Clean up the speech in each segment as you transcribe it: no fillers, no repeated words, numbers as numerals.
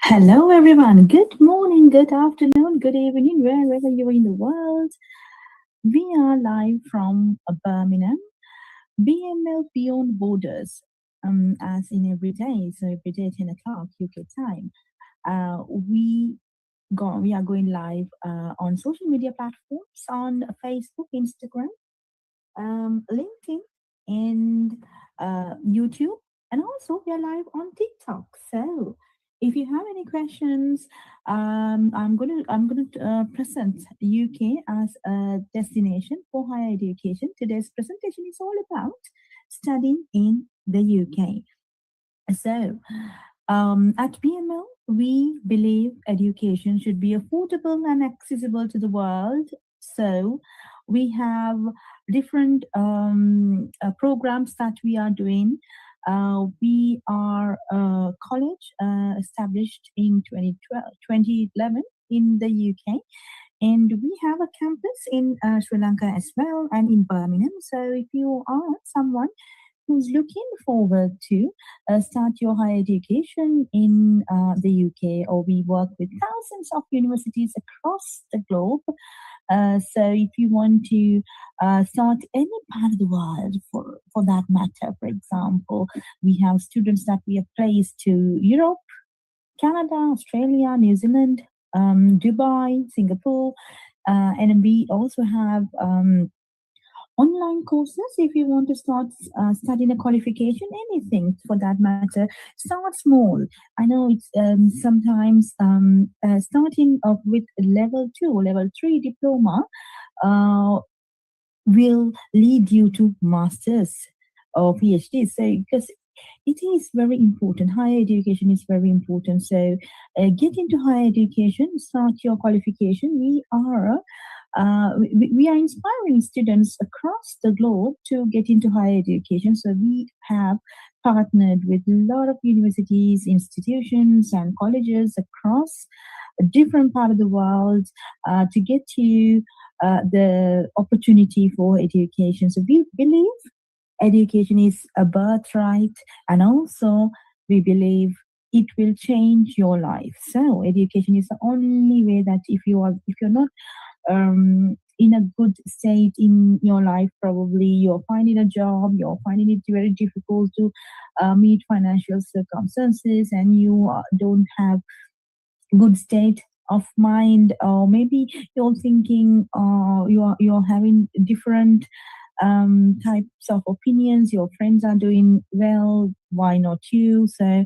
Hello, everyone. Good morning, good afternoon, good evening, wherever you are in the world. We are live from Birmingham, BML Beyond Borders, as in every day. So every day, 10 o'clock UK time. We we are going live on social media platforms on Facebook, Instagram, LinkedIn, and YouTube, and also we are live on TikTok. So if you have any questions, I'm gonna present UK as a destination for higher education. Today's presentation is all about studying in the UK. So, at BML, we believe education should be affordable and accessible to the world. So, we have different programs that we are doing. We are a college established in 2011 in the UK, and we have a campus in Sri Lanka as well and in Birmingham. So, if you are someone who's looking forward to start your higher education in the UK, or we work with thousands of universities across the globe. So if you want to start any part of the world, for that matter, for example, we have students that we have placed to Europe, Canada, Australia, New Zealand, Dubai, Singapore, and we also have online courses. If you want to start studying a qualification, anything for that matter, start small. I know it's sometimes starting off with level 2 or level 3 diploma uh, will lead you to masters or PhD. So because it is very important, higher education is very important. So get into higher education, start your qualification. We are inspiring students across the globe to get into higher education. So we have partnered with a lot of universities, institutions, and colleges across a different part of the world to get you the opportunity for education. So we believe education is a birthright, and also we believe it will change your life. So education is the only way that if you're not in a good state in your life, probably you're finding a job, you're finding it very difficult to meet financial circumstances, and you don't have good state of mind, or maybe you're thinking you're having different types of opinions. Your friends are doing well, why not you? So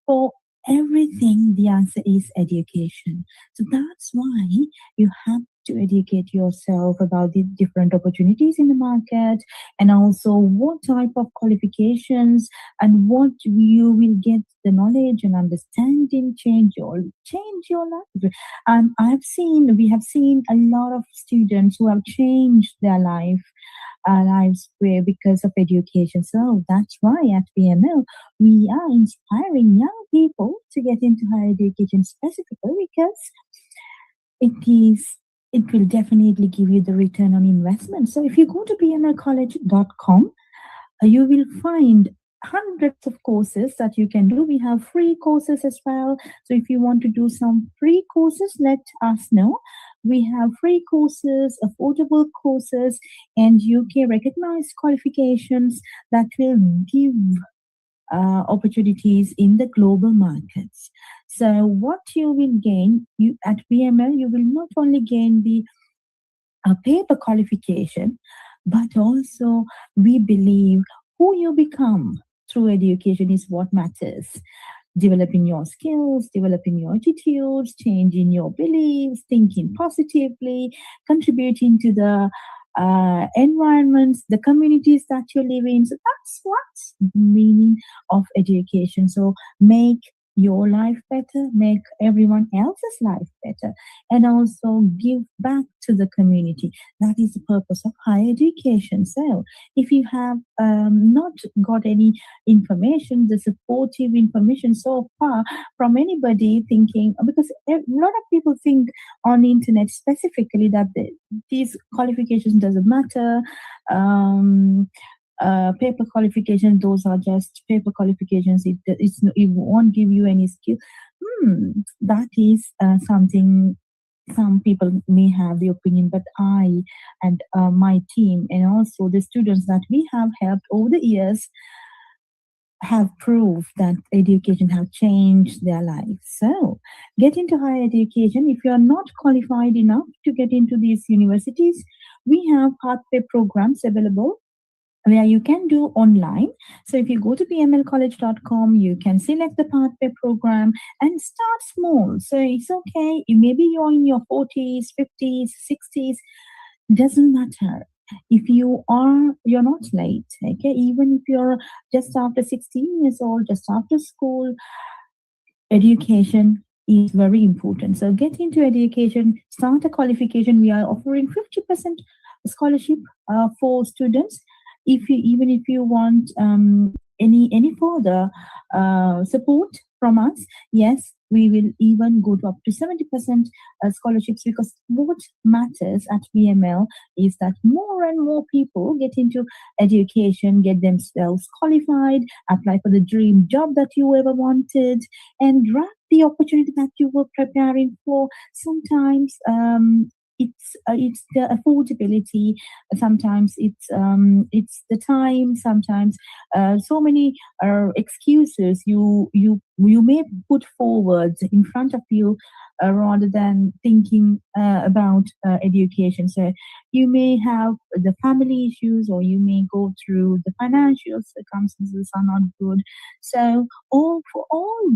for everything, the answer is education. So that's why you have to educate yourself about the different opportunities in the market, and also what type of qualifications and what you will get the knowledge and understanding change your life. And we have seen a lot of students who have changed their lives were because of education. So that's why at BML we are inspiring young people to get into higher education specifically because it will definitely give you the return on investment. So if you go to bmlcollege.com, you will find hundreds of courses that you can do. We have free courses as well. So if you want to do some free courses, let us know. We have free courses, affordable courses, and UK recognized qualifications that will give opportunities in the global markets. So what you will gain, you at BML, you will not only gain the paper qualification, but also we believe who you become through education is what matters. Developing your skills, developing your attitudes, changing your beliefs, thinking positively, contributing to the environments, the communities that you live in. So that's what's the meaning of education. So make your life better, make everyone else's life better, and also give back to the community. That is the purpose of higher education. So if you have not got any information, the supportive information so far from anybody thinking, because a lot of people think on the internet specifically that these qualifications doesn't matter. Paper qualifications, those are just paper qualifications. It won't give you any skill. That is something some people may have the opinion, but I and my team and also the students that we have helped over the years have proved that education have changed their lives. So get into higher education. If you are not qualified enough to get into these universities, we have pathway programs available where you can do online. So if you go to bmlcollege.com, you can select the pathway program and start small. So it's okay. Maybe you're in your 40s, 50s, 60s, doesn't matter. If you're not late, okay? Even if you're just after 16 years old, just after school, education is very important. So get into education, start a qualification. We are offering 50% scholarship for students. Even if you want any further support from us, yes, we will even go to up to 70% scholarships, because what matters at BML is that more and more people get into education, get themselves qualified, apply for the dream job that you ever wanted, and grab the opportunity that you were preparing for. Sometimes it's the affordability, sometimes it's the time, sometimes so many excuses you may put forward in front of you, rather than thinking about education. So you may have the family issues, or you may go through the financial circumstances are not good. So for all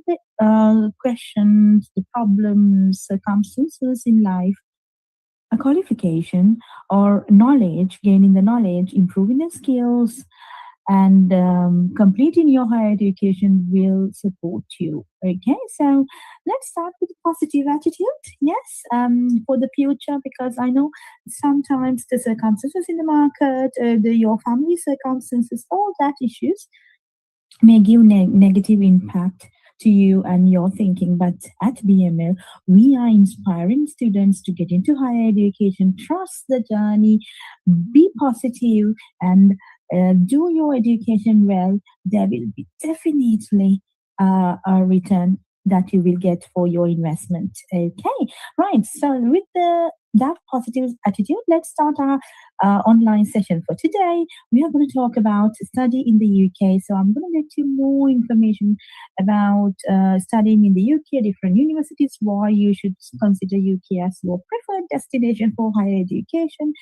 the questions, the problems, circumstances in life, a qualification or knowledge, gaining the knowledge, improving the skills, and completing your higher education will support you. Okay, so let's start with positive attitude. Yes, for the future, because I know sometimes the circumstances in the market, your family circumstances, all that issues may give negative impact to you and your thinking. But at BML, we are inspiring students to get into higher education, trust the journey, be positive, and do your education well. There will be definitely a return that you will get for your investment. Okay, right. So with that positive attitude, let's start our online session for today. We are going to talk about study in the UK. So I'm going to let you more information about studying in the UK, different universities, why you should consider UK as your preferred destination for higher education.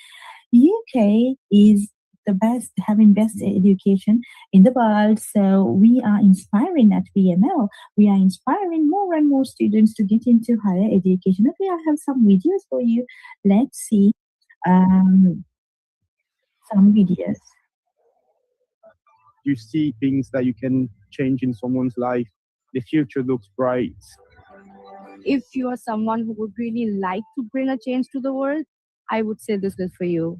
UK is the best, having best education in the world. So we are inspiring at BML. We are inspiring more and more students to get into higher education. Okay, I have some videos for you. Let's see some videos. You see things that you can change in someone's life. The future looks bright. If you are someone who would really like to bring a change to the world, I would say this is for you.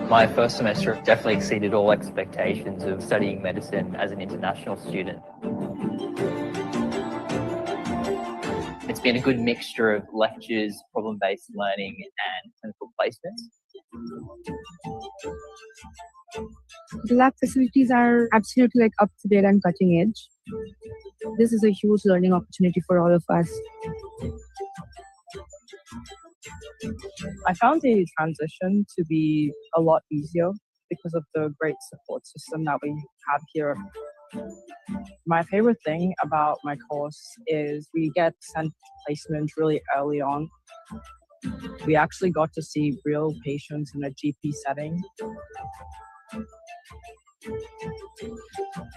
My first semester definitely exceeded all expectations of studying medicine as an international student. It's been a good mixture of lectures, problem-based learning, and clinical placements. The lab facilities are absolutely like up to date and cutting edge. This is a huge learning opportunity for all of us. I found the transition to be a lot easier because of the great support system that we have here. My favorite thing about my course is we get sent placement really early on. We actually got to see real patients in a GP setting.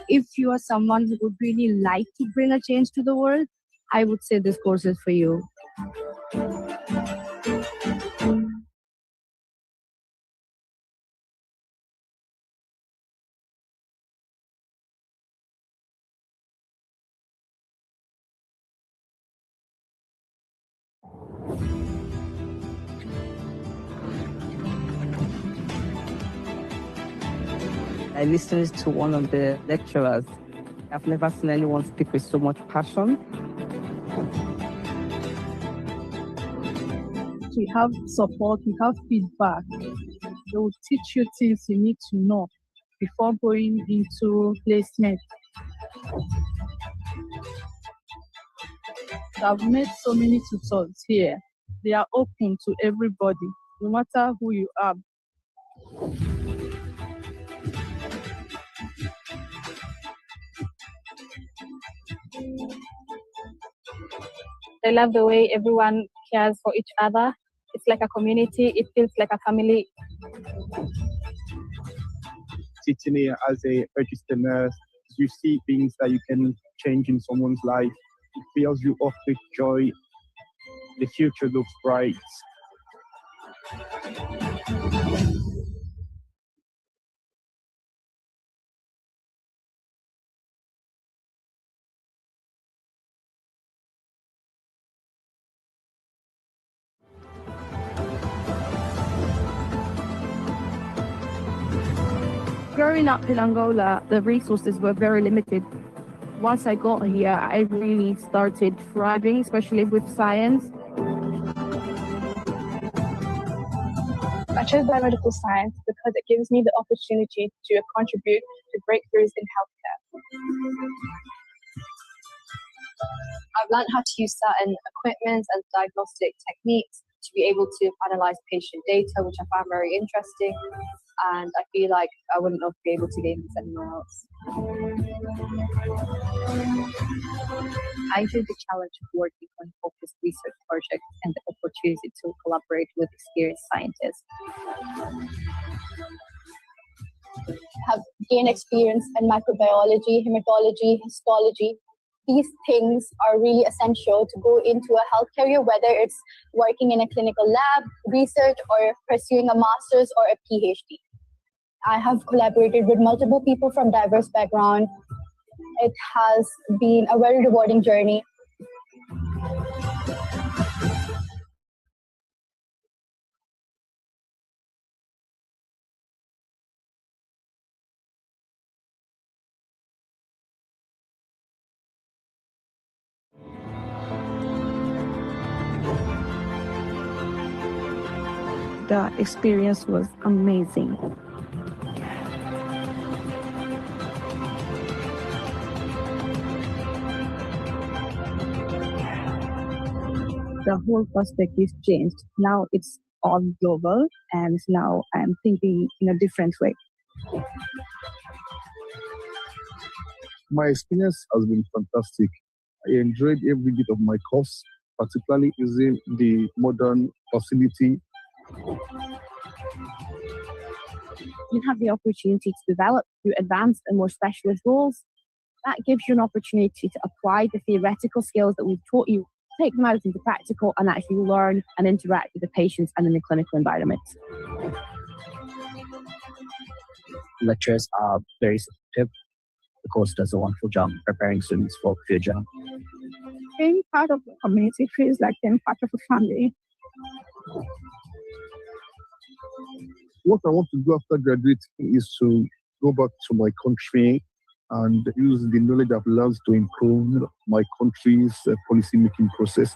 If you are someone who would really like to bring a change to the world, I would say this course is for you. I listened to one of the lecturers. I've never seen anyone speak with so much passion. We have support, we have feedback. They will teach you things you need to know before going into placement. I've met so many tutors here. They are open to everybody, no matter who you are. I love the way everyone cares for each other. It's like a community. It feels like a family. Sitting here as a registered nurse, you see things that you can change in someone's life. It fills you up with joy. The future looks bright. Growing up in Angola, the resources were very limited. Once I got here, I really started thriving, especially with science. I chose biomedical science because it gives me the opportunity to contribute to breakthroughs in healthcare. I've learned how to use certain equipment and diagnostic techniques to be able to analyze patient data, which I found very interesting. And I feel like I wouldn't have been able to gain this anywhere else. I enjoyed the challenge of working on focused research projects and the opportunity to collaborate with experienced scientists. I have gained experience in microbiology, hematology, histology. These things are really essential to go into a health career, whether it's working in a clinical lab, research, or pursuing a master's or a PhD. I have collaborated with multiple people from diverse backgrounds. It has been a very rewarding journey. The experience was amazing. The whole perspective changed. Now it's all global, and now I'm thinking in a different way. My experience has been fantastic. I enjoyed every bit of my course, particularly using the modern facility. You have the opportunity to develop through advanced and more specialist roles. That gives you an opportunity to apply the theoretical skills that we've taught you, take them out into practical, and actually learn and interact with the patients and in the clinical environment. Lecturers are very supportive. The course does a wonderful job preparing students for the future. Being part of the community feels like being part of a family. What I want to do after graduating is to go back to my country and use the knowledge I've learned to improve my country's policy-making process.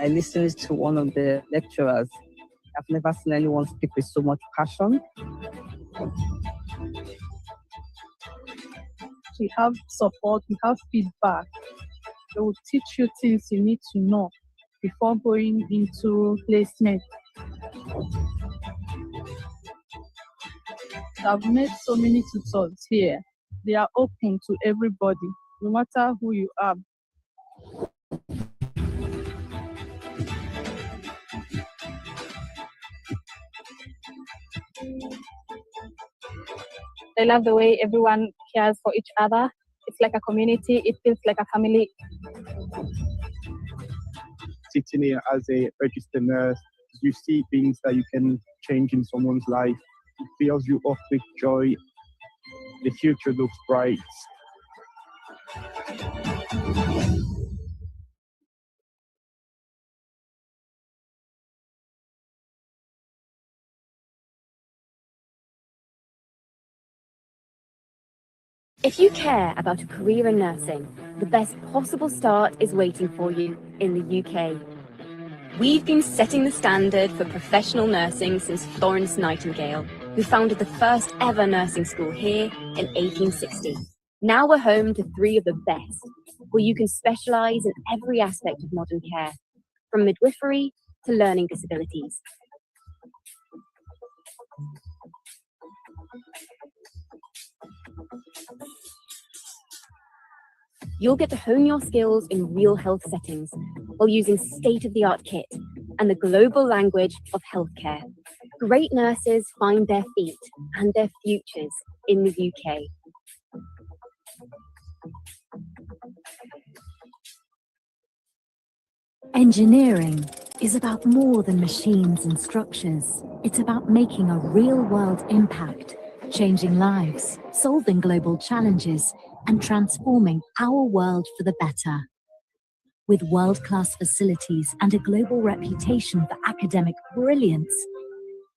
I listened to one of the lecturers. I've never seen anyone speak with so much passion. We have support, we have feedback. They will teach you things you need to know before going into placement. I've met so many tutors here. They are open to everybody, no matter who you are. I love the way everyone cares for each other. It's like a community. It feels like a family. Sitting here as a registered nurse, you see things that you can change in someone's life. It fills you up with joy. The future looks bright. If you care about a career in nursing, the best possible start is waiting for you in the UK. We've been setting the standard for professional nursing since Florence Nightingale, who founded the first ever nursing school here in 1860. Now we're home to 3 of the best, where you can specialise in every aspect of modern care, from midwifery to learning disabilities. You'll get to hone your skills in real health settings while using state-of-the-art kit and the global language of healthcare. Great nurses find their feet and their futures in the UK. Engineering is about more than machines and structures. It's about making a real-world impact, changing lives, solving global challenges, and transforming our world for the better. With world-class facilities and a global reputation for academic brilliance,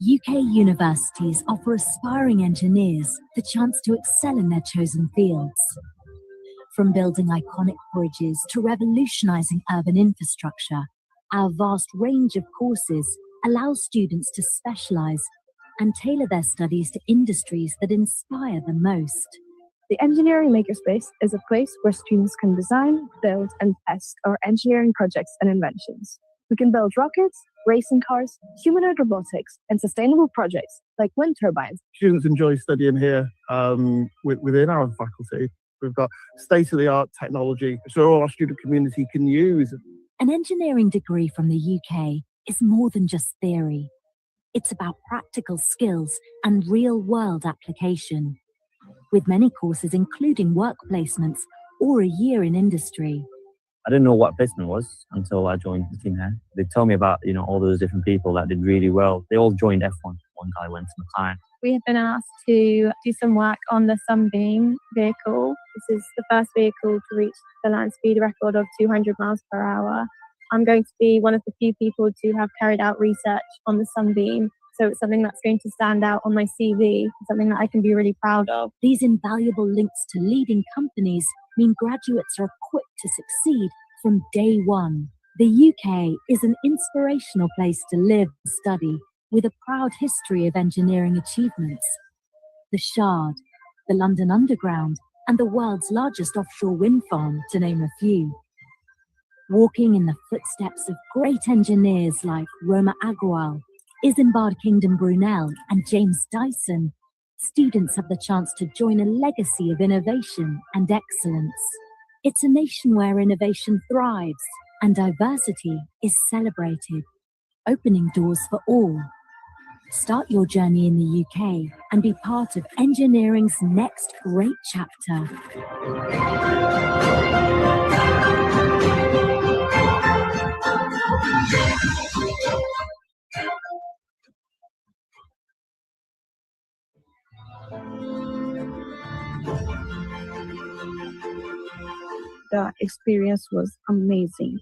UK universities offer aspiring engineers the chance to excel in their chosen fields. From building iconic bridges to revolutionizing urban infrastructure, our vast range of courses allows students to specialize and tailor their studies to industries that inspire them most. The Engineering Makerspace is a place where students can design, build, and test our engineering projects and inventions. We can build rockets, racing cars, humanoid robotics, and sustainable projects like wind turbines. Students enjoy studying here within our faculty. We've got state-of-the-art technology, so all our student community can use. An engineering degree from the UK is more than just theory. It's about practical skills and real-world application. With many courses including work placements or a year in industry. I didn't know what placement was until I joined the team here. They told me about, all those different people that did really well. They all joined F1. One guy went to McLaren. We have been asked to do some work on the Sunbeam vehicle. This is the first vehicle to reach the land speed record of 200 miles per hour. I'm going to be one of the few people to have carried out research on the Sunbeam. So it's something that's going to stand out on my CV, something that I can be really proud of. These invaluable links to leading companies mean graduates are equipped to succeed from day one. The UK is an inspirational place to live and study, with a proud history of engineering achievements. The Shard, the London Underground, and the world's largest offshore wind farm, to name a few. Walking in the footsteps of great engineers like Roma Agrawal, Isambard Kingdom Brunel, and James Dyson, students have the chance to join a legacy of innovation and excellence. It's a nation where innovation thrives and diversity is celebrated, opening doors for all. Start your journey in the UK and be part of engineering's next great chapter. The experience was amazing.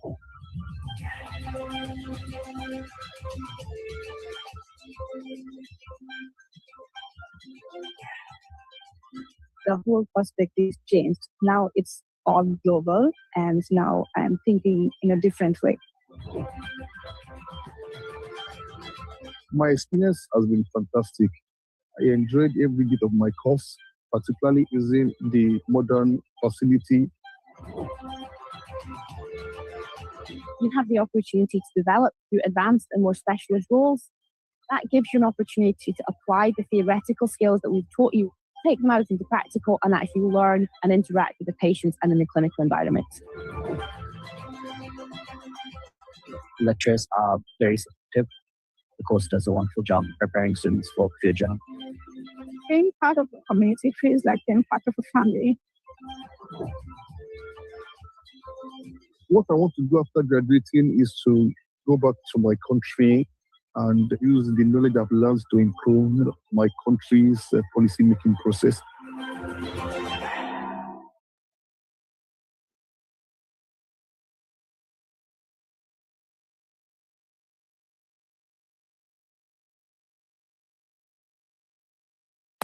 The whole perspective changed. Now it's all global, and now I'm thinking in a different way. My experience has been fantastic. I enjoyed every bit of my course, particularly using the modern facility. You have the opportunity to develop through advanced and more specialist roles. That gives you an opportunity to apply the theoretical skills that we've taught you, take them out into practical, and actually learn and interact with the patients and in the clinical environment. Lecturers are very supportive. The course does a wonderful job preparing students for future. Being part of the community feels like being part of a family. What I want to do after graduating is to go back to my country and use the knowledge I've learned to improve my country's policy-making process.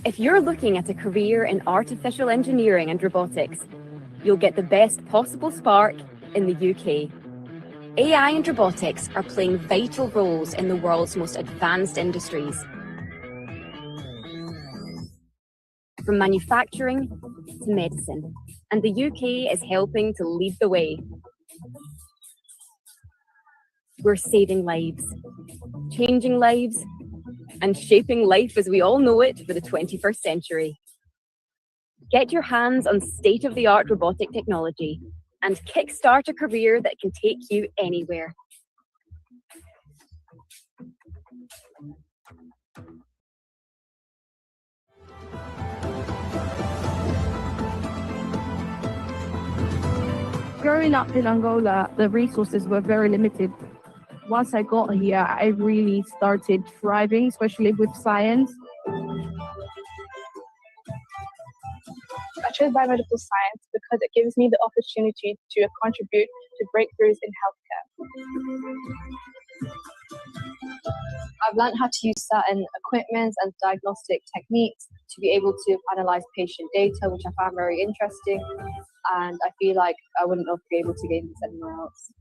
If you're looking at a career in artificial engineering and robotics, you'll get the best possible spark in the UK. AI and robotics are playing vital roles in the world's most advanced industries. From manufacturing to medicine, and the UK is helping to lead the way. We're saving lives, changing lives, and shaping life as we all know it for the 21st century. Get your hands on state-of-the-art robotic technology and kickstart a career that can take you anywhere. Growing up in Angola, the resources were very limited. Once I got here, I really started thriving, especially with science. I chose biomedical science because it gives me the opportunity to contribute to breakthroughs in healthcare. I've learned how to use certain equipment and diagnostic techniques to be able to analyze patient data, which I found very interesting. And I feel like I wouldn't have been able to gain this anywhere else.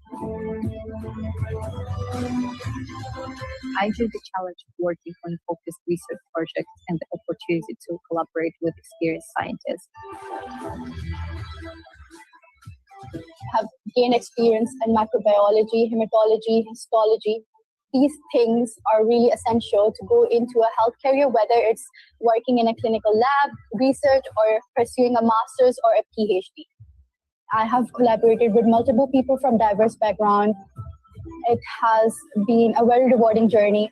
I enjoyed the challenge of working on a focused research project and the opportunity to collaborate with experienced scientists. Have gained experience in microbiology, hematology, histology. These things are really essential to go into a health career, whether it's working in a clinical lab, research, or pursuing a master's or a PhD. I have collaborated with multiple people from diverse backgrounds. It has been a very rewarding journey.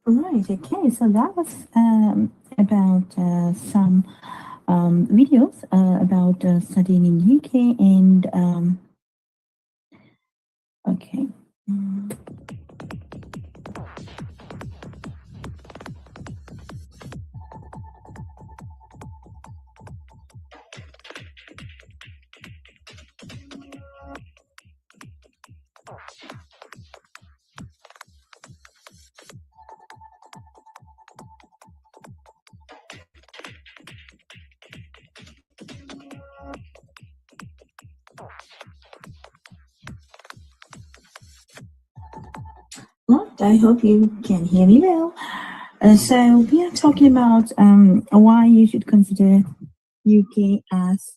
Right, okay, so that was about some videos about studying in UK and okay. Right, I hope you can hear me well. So we are talking about why you should consider UK as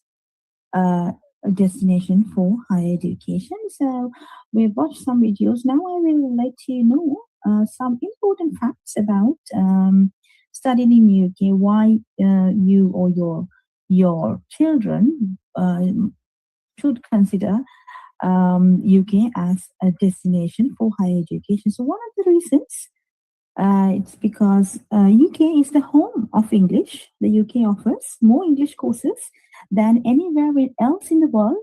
a destination for higher education. So we've watched some videos. Now I will let you know some important facts about studying in UK. Why you or your children should consider UK as a destination for higher education. So one of the reasons it's because UK is the home of English. The UK offers more English courses than anywhere else in the world.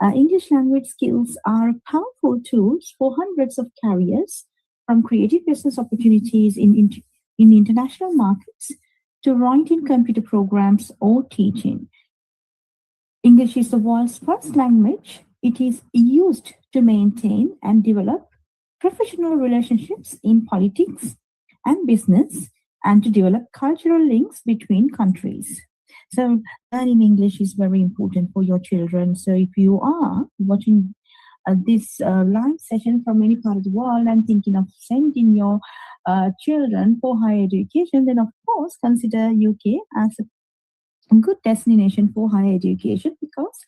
English language skills are powerful tools for hundreds of careers, from creative business opportunities in international markets to writing computer programs or teaching. English is the world's first language. It is used to maintain and develop professional relationships in politics and business and to develop cultural links between countries. So learning English is very important for your children. So if you are watching this live session from any part of the world and thinking of sending your children for higher education, then of course consider UK as a good destination for higher education, because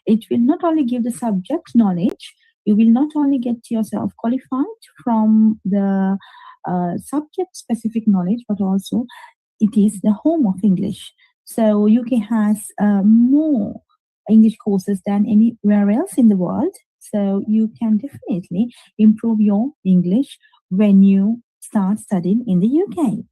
it will not only give the subject knowledge, you will not only get yourself qualified from the subject specific knowledge, but also it is the home of English. So UK has more English courses than anywhere else in the world. So you can definitely improve your English when you start studying in the UK.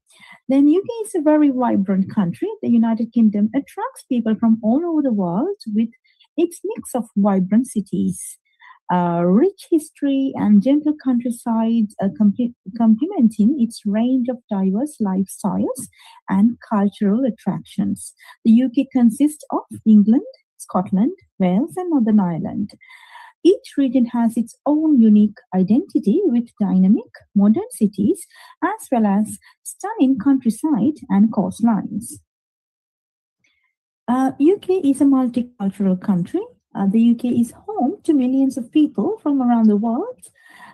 Then UK is a very vibrant country. The United Kingdom attracts people from all over the world with its mix of vibrant cities, rich history and gentle countryside, complementing its range of diverse lifestyles and cultural attractions. The UK consists of England, Scotland, Wales, and Northern Ireland. Each region has its own unique identity with dynamic modern cities as well as stunning countryside and coastlines. UK is a multicultural country. The UK is home to millions of people from around the world.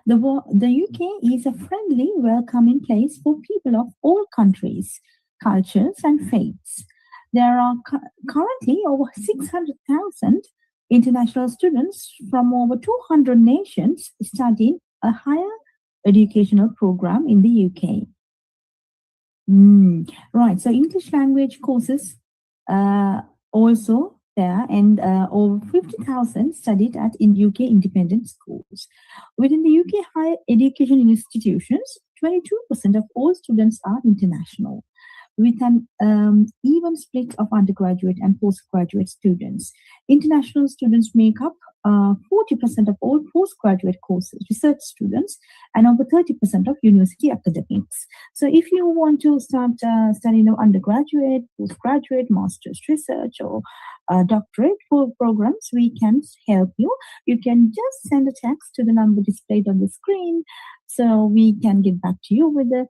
The UK is a friendly, welcoming place for people of all countries, cultures, and faiths. There are currently over 600,000 international students from over 200 nations studying a higher educational program in the UK. Right, so English language courses also there, and over 50,000 studied at in UK independent schools. Within the UK higher education institutions, 22% of all students are international, with an even split of undergraduate and postgraduate students. International students make up 40% of all postgraduate courses, research students, and over 30% of university academics. So if you want to start studying undergraduate, postgraduate, master's research, or doctorate programs, we can help you. You can just send a text to the number displayed on the screen, so we can get back to you with the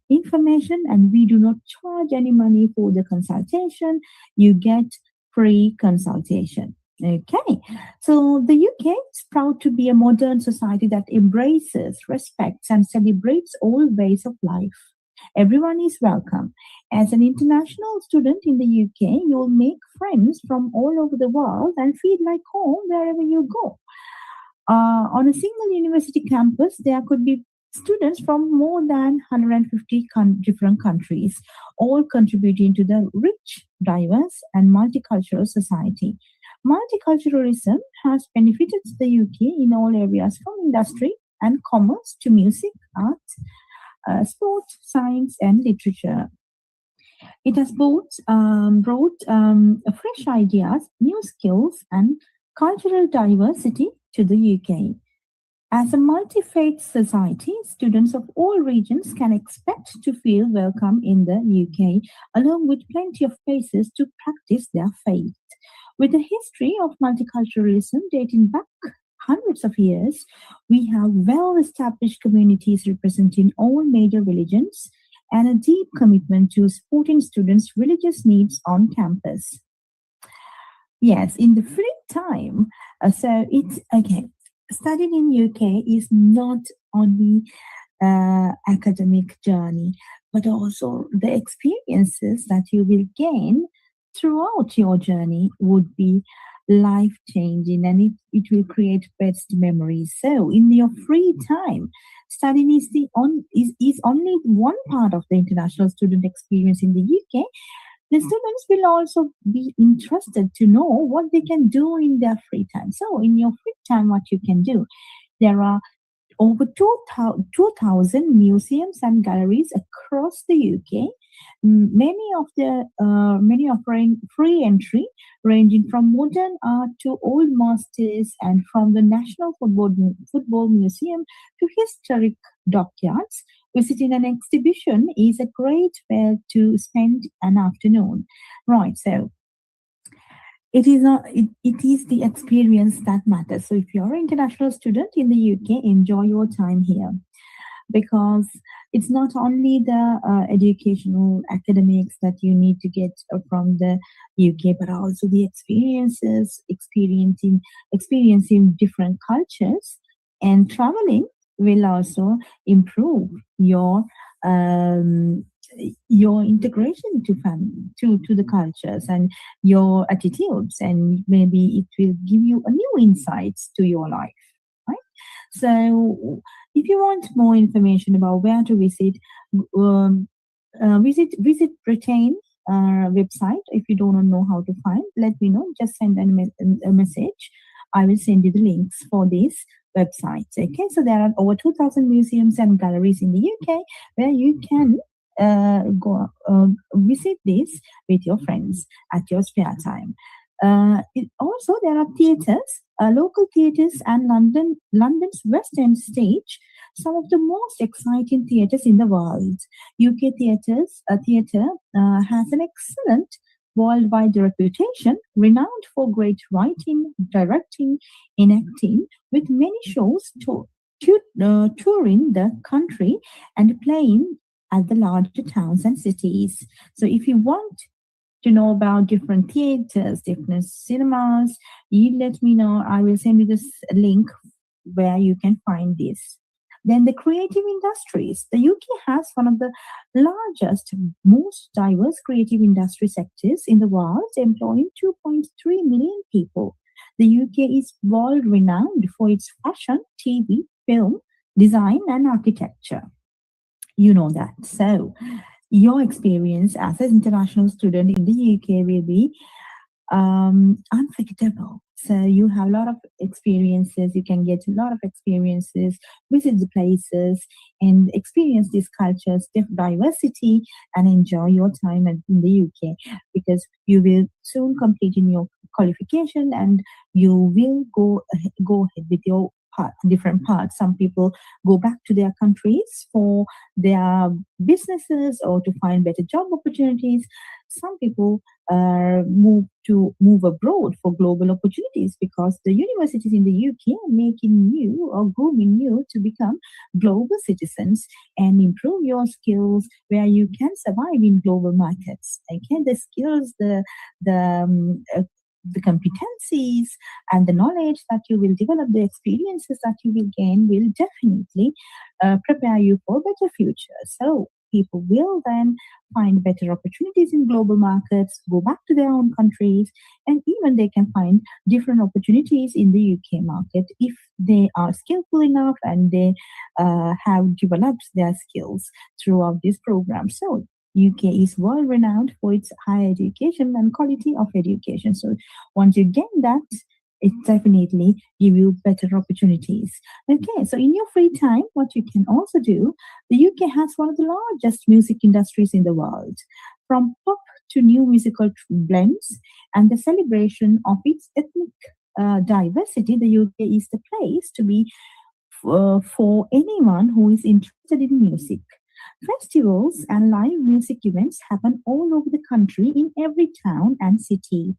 information, and we do not charge any money for the consultation. You get free consultation. Okay, so the UK is proud to be a modern society that embraces, respects, and celebrates all ways of life. Everyone is welcome. As an international student in the UK, you'll make friends from all over the world and feel like home wherever you go. On a single university campus, there could be students from more than 150 different countries, all contributing to the rich, diverse, and multicultural society. Multiculturalism has benefited the UK in all areas, from industry and commerce to music, arts, sport, science, and literature. It has both brought fresh ideas, new skills, and cultural diversity to the UK. As a multi faith society, students of all regions can expect to feel welcome in the UK, along with plenty of places to practice their faith. With a history of multiculturalism dating back hundreds of years, we have well established communities representing all major religions and a deep commitment to supporting students' religious needs on campus. Yes, in the free time. So it's okay. Studying in UK is not only academic journey, but also the experiences that you will gain throughout your journey would be life changing, and it will create best memories. So in your free time, studying is only one part of the international student experience in the UK. The students will also be interested to know what they can do in their free time. So, in your free time, what you can do, there are over 2,000 museums and galleries across the UK. Many offering free entry, ranging from modern art to old masters, and from the National Football Museum to historic dockyards. Visiting an exhibition is a great way to spend an afternoon. Right, so it is the experience that matters. So if you're an international student in the UK, enjoy your time here, because it's not only the educational academics that you need to get from the UK, but also the experiencing different cultures, and traveling will also improve your integration to the cultures and your attitudes, and maybe it will give you a new insights to your life, right? So if you want more information about where to visit, visit Britain website. If you don't know how to find, let me know. Just send a message. I will send you the links for this websites. Okay, so there are over 2,000 museums and galleries in the UK where you can go visit this with your friends at your spare time. Also, there are theatres, local theatres, and London's West End stage, some of the most exciting theatres in the world. UK theatre has an excellent worldwide reputation, renowned for great writing, directing, and acting, with many shows touring the country and playing at the larger towns and cities. So if you want to know about different theaters, different cinemas, you let me know. I will send you this link where you can find this. Then the creative industries. The UK has one of the largest, most diverse creative industry sectors in the world, employing 2.3 million people. The UK is world renowned for its fashion, TV, film, design, and architecture. You know that. So, your experience as an international student in the UK will be unforgettable. So you have a lot of experiences, you can get a lot of experiences, visit the places, and experience these cultures, diversity, and enjoy your time in the UK, because you will soon complete in your qualification and you will go ahead with your different parts. Some people go back to their countries for their businesses or to find better job opportunities. Some people move abroad for global opportunities, because the universities in the UK are making you or grooming you to become global citizens and improve your skills where you can survive in global markets. Okay, the skills, the competencies and the knowledge that you will develop, the experiences that you will gain will definitely prepare you for a better future. So people will then find better opportunities in global markets, go back to their own countries, and even they can find different opportunities in the UK market if they are skillful enough and they have developed their skills throughout this program. So UK is world renowned for its higher education and quality of education. So once you gain that, it definitely give you better opportunities. Okay, so in your free time, what you can also do, the UK has one of the largest music industries in the world, from pop to new musical blends and the celebration of its ethnic diversity. The UK is the place to be for anyone who is interested in music. Festivals and live music events happen all over the country in every town and city.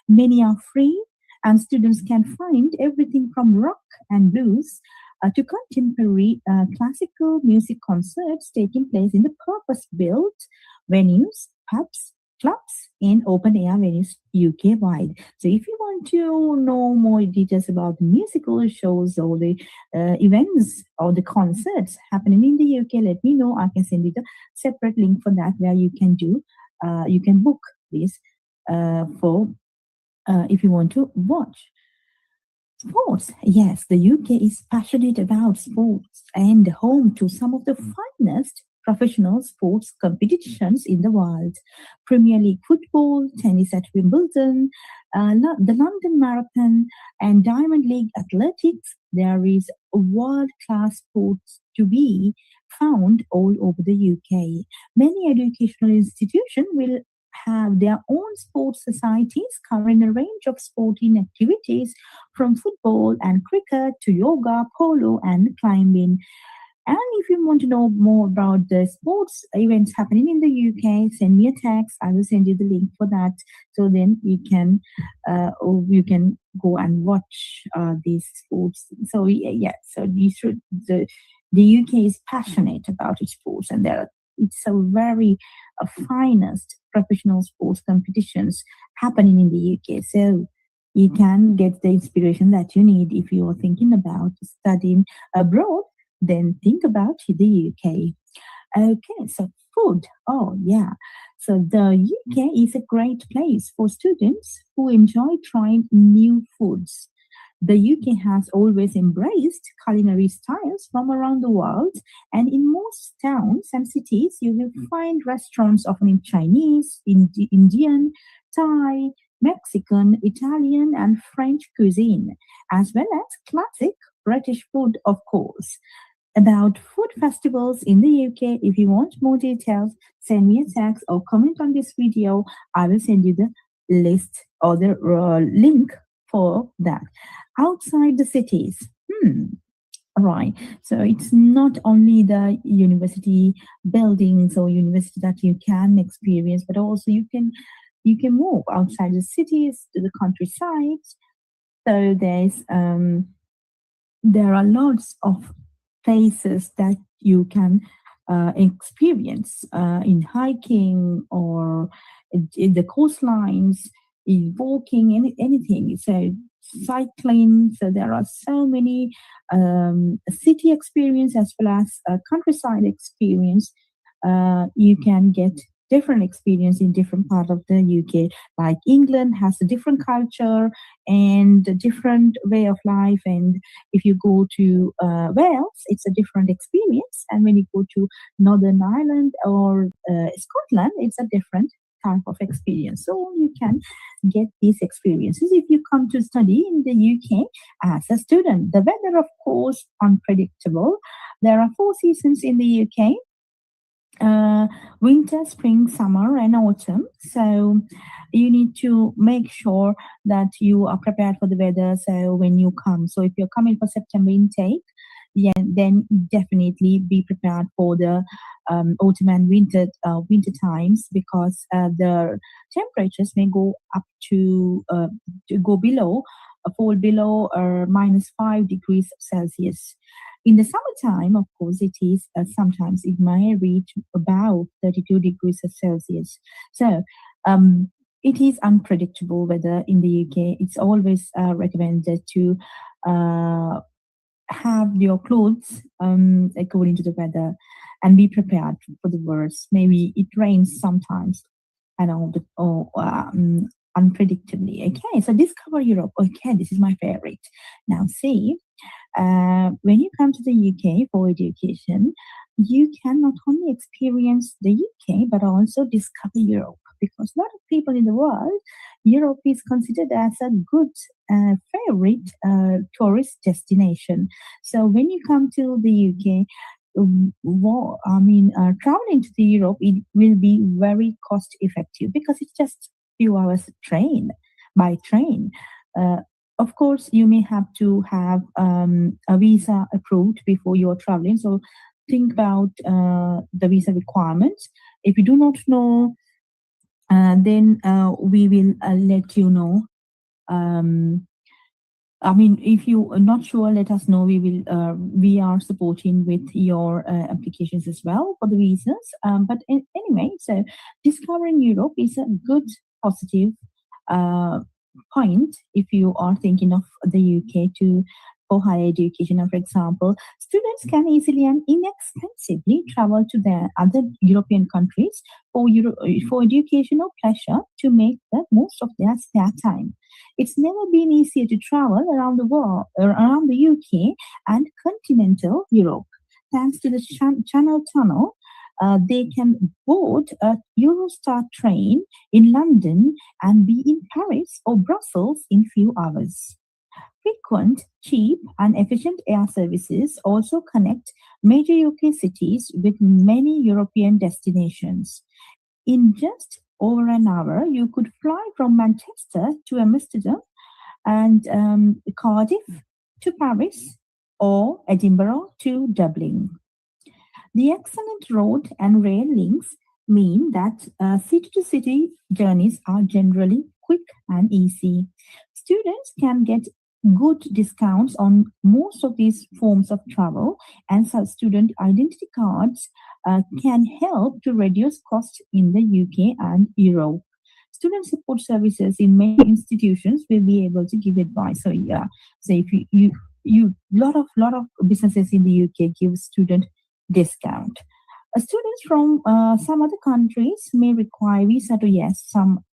Many are free, and students can find everything from rock and blues to contemporary classical music concerts taking place in the purpose built venues, pubs, clubs, and open air venues UK wide. So, if you want to know more details about the musical shows or the events or the concerts happening in the UK, let me know. I can send you the separate link for that where you can you can book this for if you want to watch. Sports. Yes, the UK is passionate about sports and home to some of the finest professional sports competitions in the world. Premier League football, tennis at Wimbledon, the London Marathon, and Diamond League athletics. There is world-class sports to be found all over the UK. Many educational institutions will have their own sports societies covering a range of sporting activities from football and cricket to yoga, polo, and climbing. And if you want to know more about the sports events happening in the UK, send me a text. I will send you the link for that. So then you can go and watch these sports. So yeah, so you should the UK is passionate about its sports, and it's a very finest professional sports competitions happening in the UK. So you can get the inspiration that you need if you are thinking about studying abroad. Then think about the UK. Okay, so food. Oh, yeah. So the UK is a great place for students who enjoy trying new foods. The UK has always embraced culinary styles from around the world, and in most towns and cities, you will find restaurants offering Chinese, Indian, Thai, Mexican, Italian, and French cuisine, as well as classic British food, of course. About food festivals in the UK, if you want more details, send me a text or comment on this video. I will send you the list or the link for that. Outside the cities, right. So it's not only the university buildings or university that you can experience, but also you can move outside the cities to the countryside. So there are lots of places that you can experience in hiking or in the coastlines, in walking, anything. So cycling. So there are so many city experience as well as countryside experience. You can get different experience in different part of the UK. Like England has a different culture and a different way of life. And if you go to Wales, it's a different experience. And when you go to Northern Ireland or Scotland, it's a different type of experience. So you can get these experiences if you come to study in the UK as a student. The weather, of course, unpredictable. There are 4 seasons in the UK. Winter, spring, summer, and autumn. So you need to make sure that you are prepared for the weather. So when you come, so if you're coming for September intake, yeah, then definitely be prepared for the autumn and winter times, because the temperatures may go up to go below, fall below or -5 degrees Celsius. In the summertime, of course, it is sometimes it may reach about 32 degrees Celsius. So it is unpredictable weather in the UK. It's always recommended to have your clothes according to the weather and be prepared for the worst. Maybe it rains sometimes and unpredictably. Okay, so discover Europe. Okay, this is my favorite. Now see. When you come to the UK for education, you can not only experience the UK but also discover Europe, because a lot of people in the world Europe is considered as a good favorite tourist destination. So when you come to the UK, traveling to the Europe, it will be very cost effective because it's just few hours by train. Of course, you may have to have a visa approved before you're traveling. So think about the visa requirements. If you do not know, then we will let you know. If you are not sure, let us know. We are supporting with your applications as well for the visas. Anyway, so discovering Europe is a good positive point if you are thinking of the UK for higher education. For example, students can easily and inexpensively travel to their other European countries for education or pleasure to make the most of their spare time. It's never been easier to travel around the world, around the UK and continental Europe. Thanks to the Channel Tunnel, they can board a Eurostar train in London and be in Paris or Brussels in few hours. Frequent, cheap, and efficient air services also connect major UK cities with many European destinations. In just over an hour, you could fly from Manchester to Amsterdam and Cardiff to Paris or Edinburgh to Dublin. The excellent road and rail links mean that city-to-city journeys are generally quick and easy. Students can get good discounts on most of these forms of travel, and so student identity cards can help to reduce costs in the UK and Europe. Student support services in many institutions will be able to give advice. So if you lot of businesses in the UK give student discount. Students from some other countries may require visa to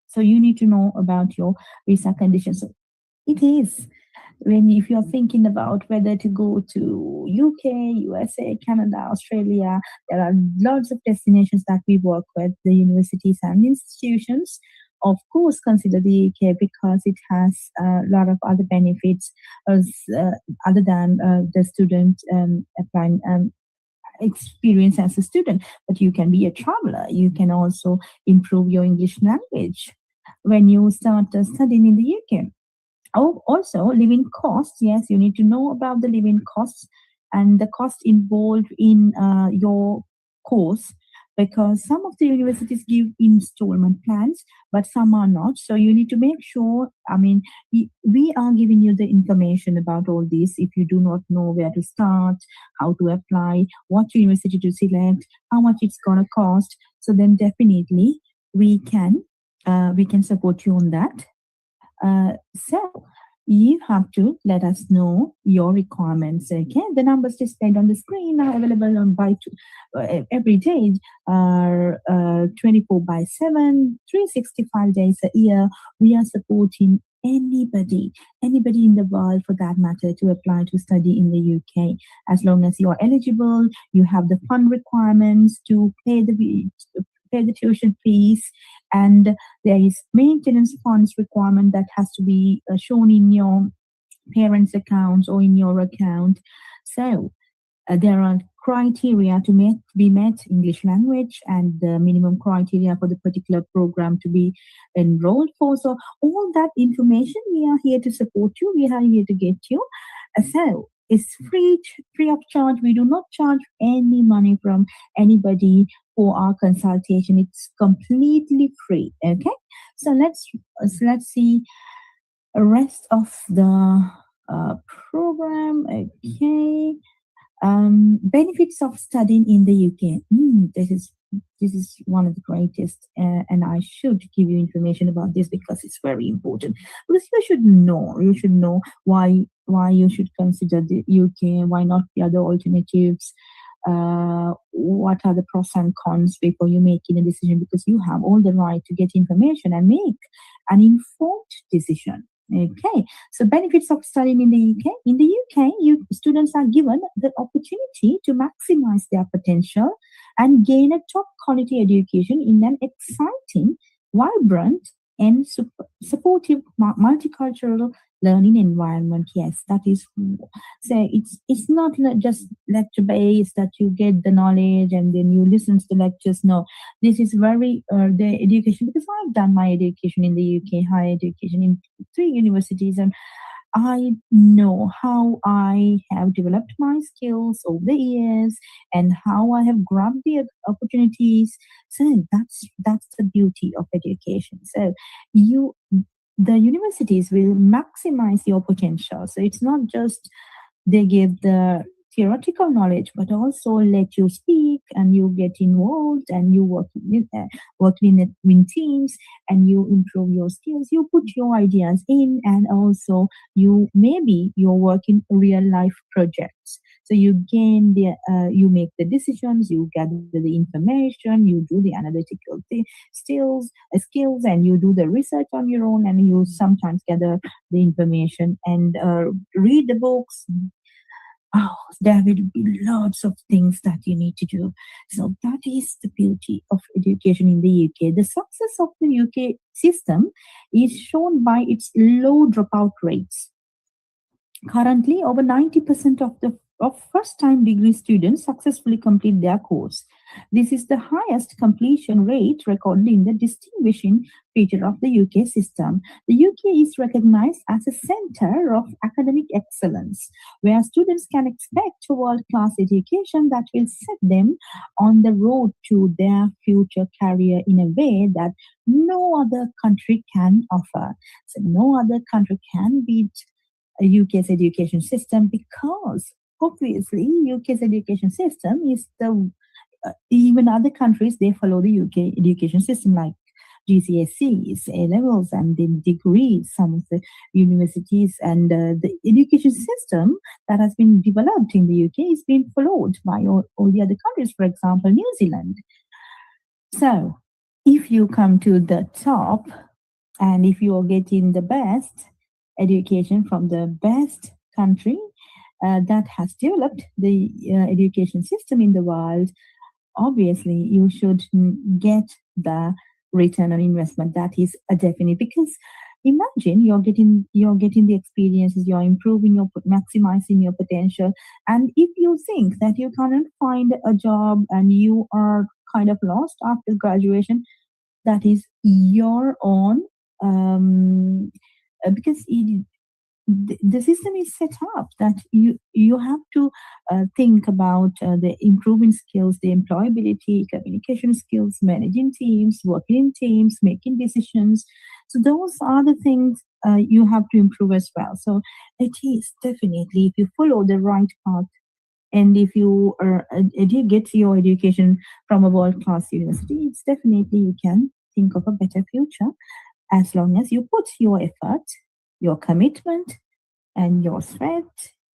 so you need to know about your visa conditions. So it is if you're thinking about whether to go to UK, USA, Canada, Australia, there are lots of destinations that we work with, the universities and institutions. Of course, consider the UK because it has a lot of other benefits other than the student applying experience as a student. But you can be a traveler. You can also improve your English language when you start studying in the UK. Also, living costs. Yes, you need to know about the living costs and the cost involved in your course, because some of the universities give installment plans, but some are not. So you need to make sure, we are giving you the information about all this. If you do not know where to start, how to apply, what university to select, how much it's going to cost, so then definitely we can support you on that. So you have to let us know your requirements. Okay, the numbers displayed on the screen are available on every day, are 24/7, 365 days a year. We are supporting anybody in the world for that matter to apply to study in the UK, as long as you are eligible. You have the fund requirements to pay the tuition fees, and there is maintenance funds requirement that has to be shown in your parents' accounts or in your account. So there are criteria to be met, English language, and the minimum criteria for the particular program to be enrolled for. So all that information, we are here to support you. We are here to get you. So it's free of charge. We do not charge any money from anybody for our consultation. It's completely free. Okay, so let's see the rest of the program. Okay, benefits of studying in the UK. This is one of the greatest, and I should give you information about this because it's very important. Because you should know why you should consider the UK, why not the other alternatives. What are the pros and cons before you making a decision, because you have all the right to get information and make an informed decision. Okay, so benefits of studying in the UK. In the UK, students are given the opportunity to maximize their potential and gain a top quality education in an exciting, vibrant and supportive multicultural learning environment. Yes, that is. So it's not just lecture based that you get the knowledge and then you listen to the lectures. No, this is very the education, because I've done my education in the UK, higher education in 3 universities, and I know how I have developed my skills over the years and how I have grabbed the opportunities. So that's the beauty of education. So the universities will maximize your potential. So it's not just they give the theoretical knowledge, but also let you speak and you get involved and you work in teams and you improve your skills. You put your ideas in, and also you work in real life projects. So you gain you make the decisions, you gather the information, you do the analytical skills, and you do the research on your own, and you sometimes gather the information and read the books. Oh, there will be lots of things that you need to do. So that is the beauty of education in the UK. The success of the UK system is shown by its low dropout rates. Currently, over 90% of first-time degree students successfully complete their course. This is the highest completion rate recorded in the distinguishing feature of the UK system. The UK is recognized as a center of academic excellence, where students can expect a world-class education that will set them on the road to their future career in a way that no other country can offer. So no other country can beat UK's education system, because obviously UK's education system is the even other countries, they follow the UK education system, like GCSEs, A levels, and then degrees. Some of the universities and the education system that has been developed in the UK is being followed by all the other countries. For example, New Zealand. So if you come to the top, and if you are getting the best education from the best country that has developed the education system in the world, obviously you should get the return on investment. That is a definite, because imagine you're getting the experiences, you're improving, you're maximizing your potential, and if you think that you cannot find a job and you are kind of lost after graduation, that is your own because the system is set up that you have to think about the improving skills, the employability, communication skills, managing teams, working in teams, making decisions. So those are the things you have to improve as well. So it is definitely, if you follow the right path, and if you get your education from a world-class university, it's definitely you can think of a better future, as long as you put your effort, your commitment, and your sweat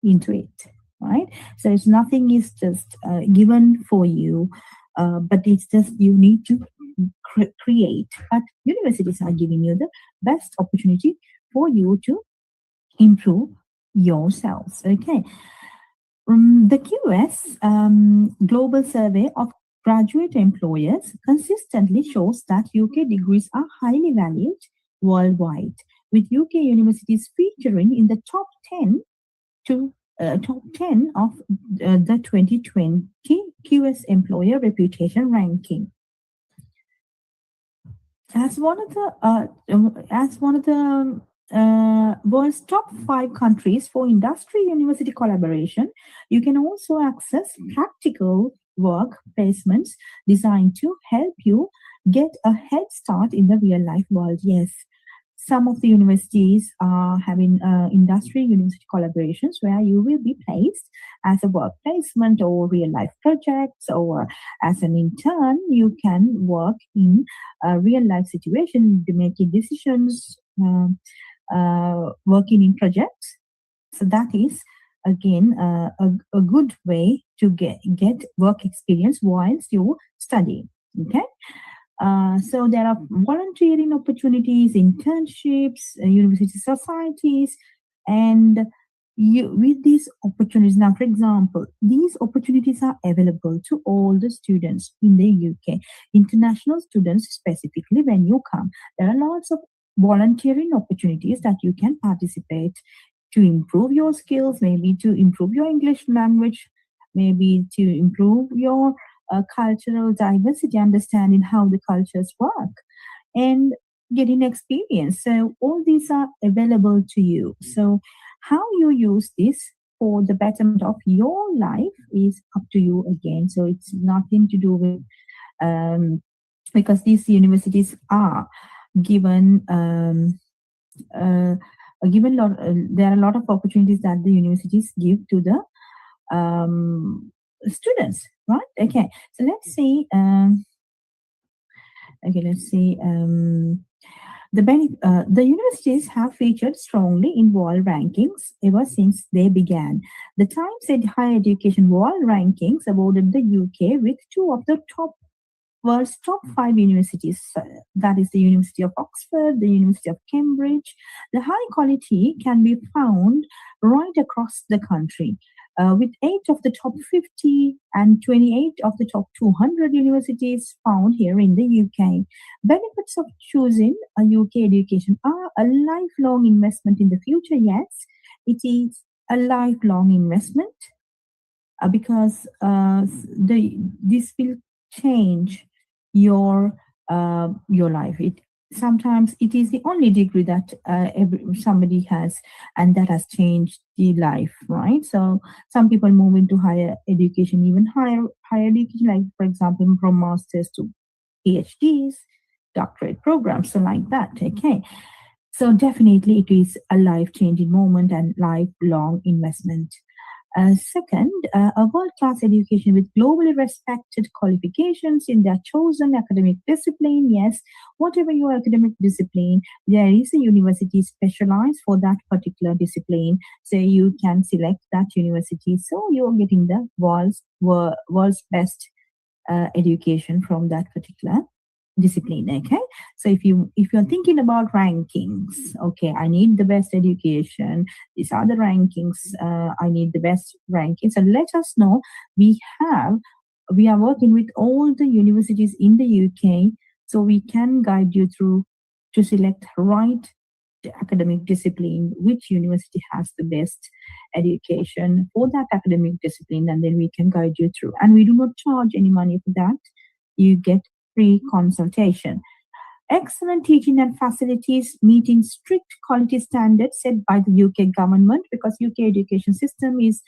into it, right? So it's nothing is just given for you, but it's just you need to create. But universities are giving you the best opportunity for you to improve yourselves. Okay. The QS Global Survey of Graduate Employers consistently shows that UK degrees are highly valued worldwide, with UK universities featuring in the top 10 of the 2020 QS Employer Reputation Ranking. As one of the world's top 5 countries for industry university collaboration, you can also access practical work placements designed to help you get a head start in the real life world. Yes, some of the universities are having industry university collaborations where you will be placed as a work placement or real life projects, or as an intern, you can work in a real life situation, making decisions, working in projects. So that is again a good way to get work experience whilst you study. Okay. So there are volunteering opportunities, internships, university societies, and with these opportunities, now for example, these opportunities are available to all the students in the UK, international students specifically. When you come, there are lots of volunteering opportunities that you can participate to improve your skills, maybe to improve your English language, maybe to improve your cultural diversity, understanding how the cultures work, and getting experience. So all these are available to you. So how you use this for the betterment of your life is up to you again. So it's nothing to do with because these universities are given given lot. There are a lot of opportunities that the universities give to the students, right? Okay, so let's see. Okay, let's see. The universities have featured strongly in world rankings ever since they began. The Times said higher education world rankings awarded the UK with two of the world's top 5 universities. That is the University of Oxford, the University of Cambridge. The high quality can be found right across the country. With 8 of the top 50 and 28 of the top 200 universities found here in the UK. Benefits of choosing a UK education are a lifelong investment in the future. Yes, it is a lifelong investment because this will change your life. Sometimes it is the only degree that somebody has, and that has changed the life, right? So some people move into higher education, even higher education, like for example from masters to PhDs, doctorate programs, so like that. Okay, so definitely it is a life-changing moment and lifelong investment. Second, a world-class education with globally respected qualifications in their chosen academic discipline. Yes, whatever your academic discipline, there is a university specialized for that particular discipline. So you can select that university. So you're getting the world's best education from that particular discipline. Okay, so if you're thinking about rankings, okay, I need the best education, these are the rankings, I need the best rankings, and let us know. We are working with all the universities in the UK, so we can guide you through to select right academic discipline, which university has the best education for that academic discipline, and then we can guide you through. And we do not charge any money for that. You get free consultation. Excellent teaching and facilities meeting strict quality standards set by the UK government, because UK education system is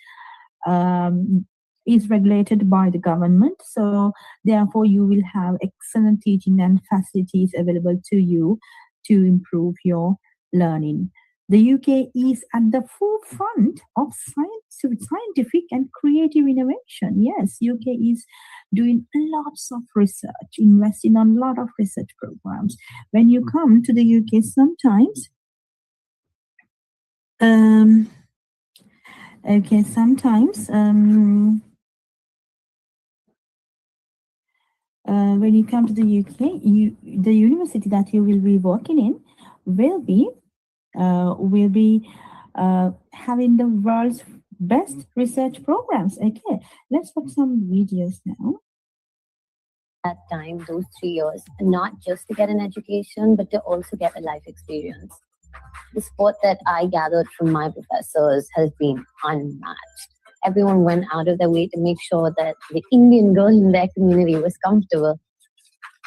regulated by the government. So therefore you will have excellent teaching and facilities available to you to improve your learning. The UK is at the forefront of scientific and creative innovation. Yes, UK is doing lots of research, investing on a lot of research programs. When you come to the UK, sometimes, when you come to the UK, the university that you will be working in will be having the world's best research programs. Okay, let's watch some videos now. That time, those 3 years, not just to get an education, but to also get a life experience. The support that I gathered from my professors has been unmatched. Everyone went out of their way to make sure that the Indian girl in their community was comfortable.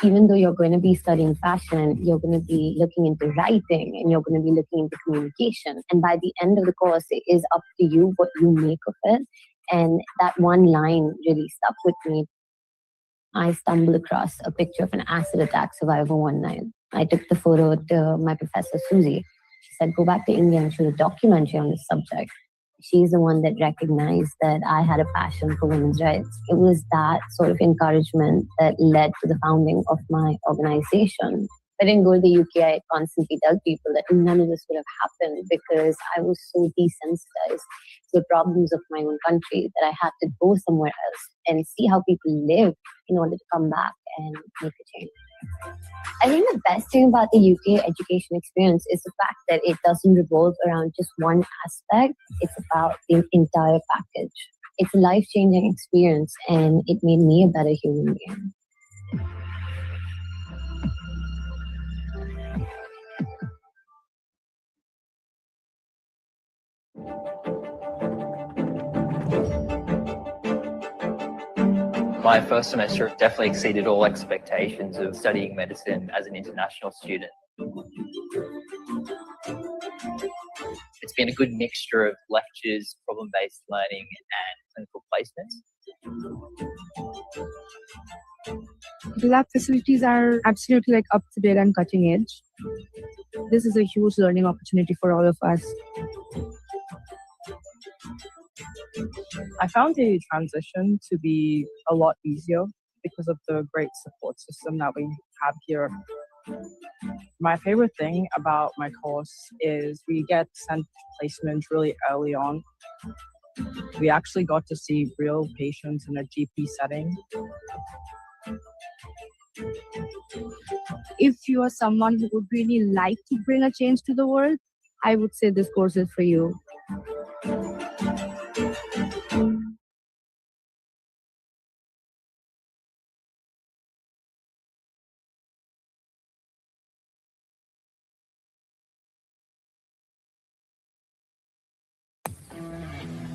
Even though you're going to be studying fashion, you're going to be looking into writing, and you're going to be looking into communication. And by the end of the course, it is up to you what you make of it. And that one line really stuck with me. I stumbled across a picture of an acid attack survivor one night. I took the photo to my professor, Susie. She said, go back to India and shoot a documentary on this subject. She's the one that recognized that I had a passion for women's rights. It was that sort of encouragement that led to the founding of my organization. If I didn't go to the UK, I constantly tell people that none of this would have happened because I was so desensitized to the problems of my own country that I had to go somewhere else and see how people live in order to come back and make a change. I think the best thing about the UK education experience is the fact that it doesn't revolve around just one aspect. It's about the entire package. It's a life-changing experience, and it made me a better human being. My first semester definitely exceeded all expectations of studying medicine as an international student. It's been a good mixture of lectures, problem-based learning, and clinical placements. The lab facilities are absolutely up to date and cutting edge. This is a huge learning opportunity for all of us. I found the transition to be a lot easier because of the great support system that we have here. My favorite thing about my course is we get sent placement really early on. We actually got to see real patients in a GP setting. If you are someone who would really like to bring a change to the world, I would say this course is for you.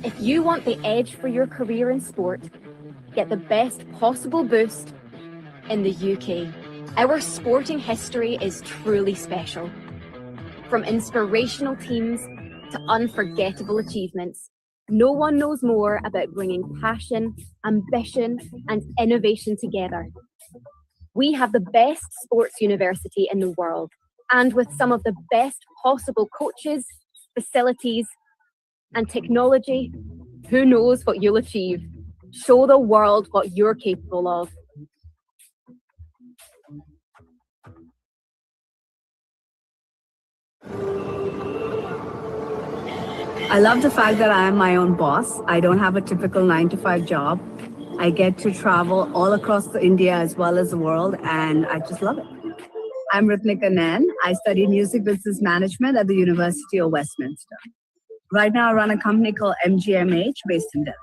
If you want the edge for your career in sport, get the best possible boost in the UK. Our sporting history is truly special. From inspirational teams to unforgettable achievements, no one knows more about bringing passion, ambition, and innovation together. We have the best sports university in the world, and with some of the best possible coaches, facilities, and technology, who knows what you'll achieve? Show the world what you're capable of. I love the fact that I am my own boss. I don't have a typical 9-to-5 job. I get to travel all across India as well as the world, and I just love it. I'm Ritnika Nain. I study music business management at the University of Westminster. Right now, I run a company called MGMH based in Delhi.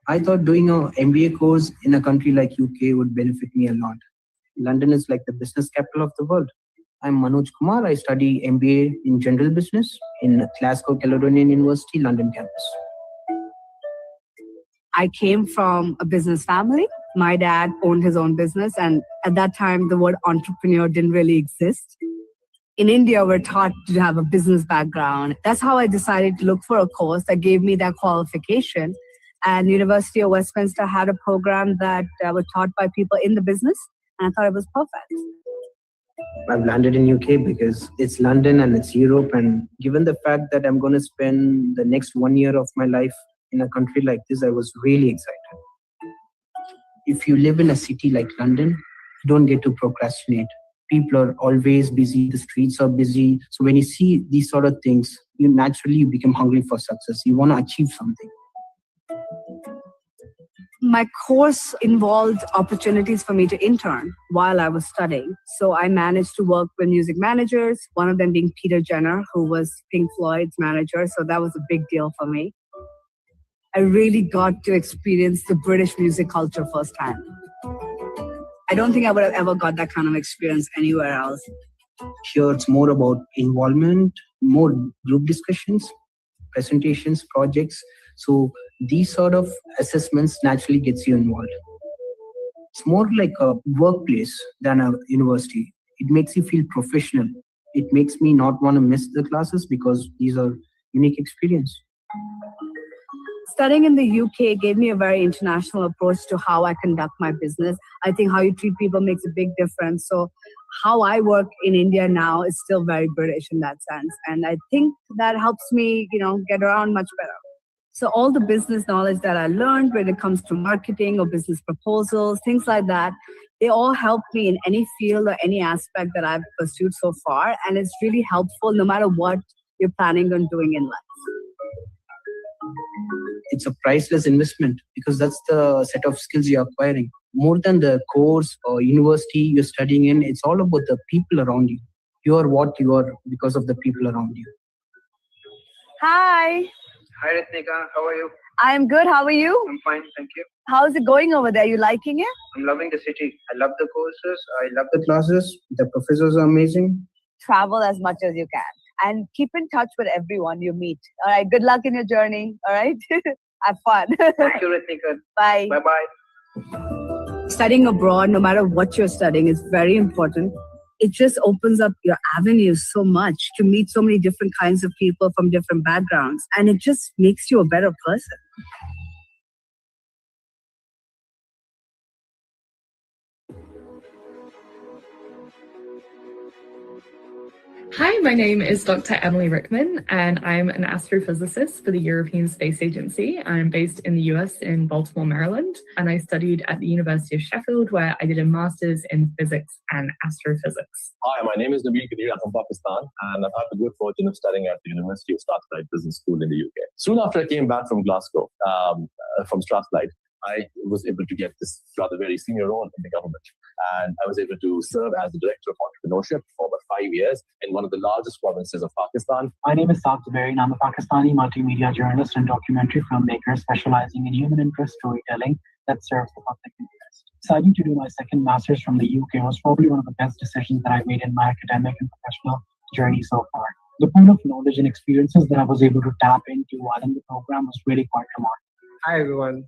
I thought doing an MBA course in a country like UK would benefit me a lot. London is like the business capital of the world. I'm Manoj Kumar. I study MBA in General Business in Glasgow Caledonian University, London campus. I came from a business family. My dad owned his own business, and at that time, the word entrepreneur didn't really exist. In India, we're taught to have a business background. That's how I decided to look for a course that gave me that qualification. And University of Westminster had a program that was taught by people in the business, and I thought it was perfect. I've landed in UK because it's London and it's Europe, and given the fact that I'm going to spend the next 1 year of my life in a country like this, I was really excited. If you live in a city like London, you don't get to procrastinate. People are always busy, the streets are busy. So when you see these sort of things, you naturally become hungry for success. You want to achieve something. My course involved opportunities for me to intern while I was studying. So I managed to work with music managers, one of them being Peter Jenner, who was Pink Floyd's manager. So that was a big deal for me. I really got to experience the British music culture firsthand. I don't think I would have ever got that kind of experience anywhere else. Here it's more about involvement, more group discussions, presentations, projects. So these sort of assessments naturally gets you involved. It's more like a workplace than a university. It makes you feel professional. It makes me not want to miss the classes because these are unique experience. Studying in the UK gave me a very international approach to how I conduct my business. I think how you treat people makes a big difference. So how I work in India now is still very British in that sense. And I think that helps me, get around much better. So all the business knowledge that I learned when it comes to marketing or business proposals, things like that, they all help me in any field or any aspect that I've pursued so far. And it's really helpful no matter what you're planning on doing in life. it's a priceless investment because that's the set of skills you're acquiring. More than the course or university you're studying in, it's all about the people around you. You are what you are because of the people around you. Hi, Hi Ratnika, how are you? I'm good. How are you? I'm fine, thank you. How's it going over there? You liking it? I'm loving the city. I love the courses, I love the classes, the professors are amazing. Travel as much as you can and keep in touch with everyone you meet. All right. Good luck in your journey. All right. Have fun. Thank you, Ratnika. Bye. Bye-bye. Studying abroad, no matter what you're studying, is very important. It just opens up your avenues so much to meet so many different kinds of people from different backgrounds. And it just makes you a better person. Hi, my name is Dr. Emily Rickman, and I'm an astrophysicist for the European Space Agency. I'm based in the US in Baltimore, Maryland, and I studied at the University of Sheffield, where I did a master's in physics and astrophysics. Hi, my name is Nabil Kadir. I'm from Pakistan, and I've had the good fortune of studying at the University of Strathclyde Business School in the UK. Soon after I came back from Glasgow, from Strathclyde, I was able to get this rather very senior role in the government. And I was able to serve as the Director of Entrepreneurship for about 5 years in one of the largest provinces of Pakistan. My name is Saad Zubairi, and I'm a Pakistani multimedia journalist and documentary filmmaker specializing in human interest storytelling that serves the public interest. Deciding to do my second master's from the UK was probably one of the best decisions that I made in my academic and professional journey so far. The pool of knowledge and experiences that I was able to tap into while in the program was really quite remarkable. Hi everyone.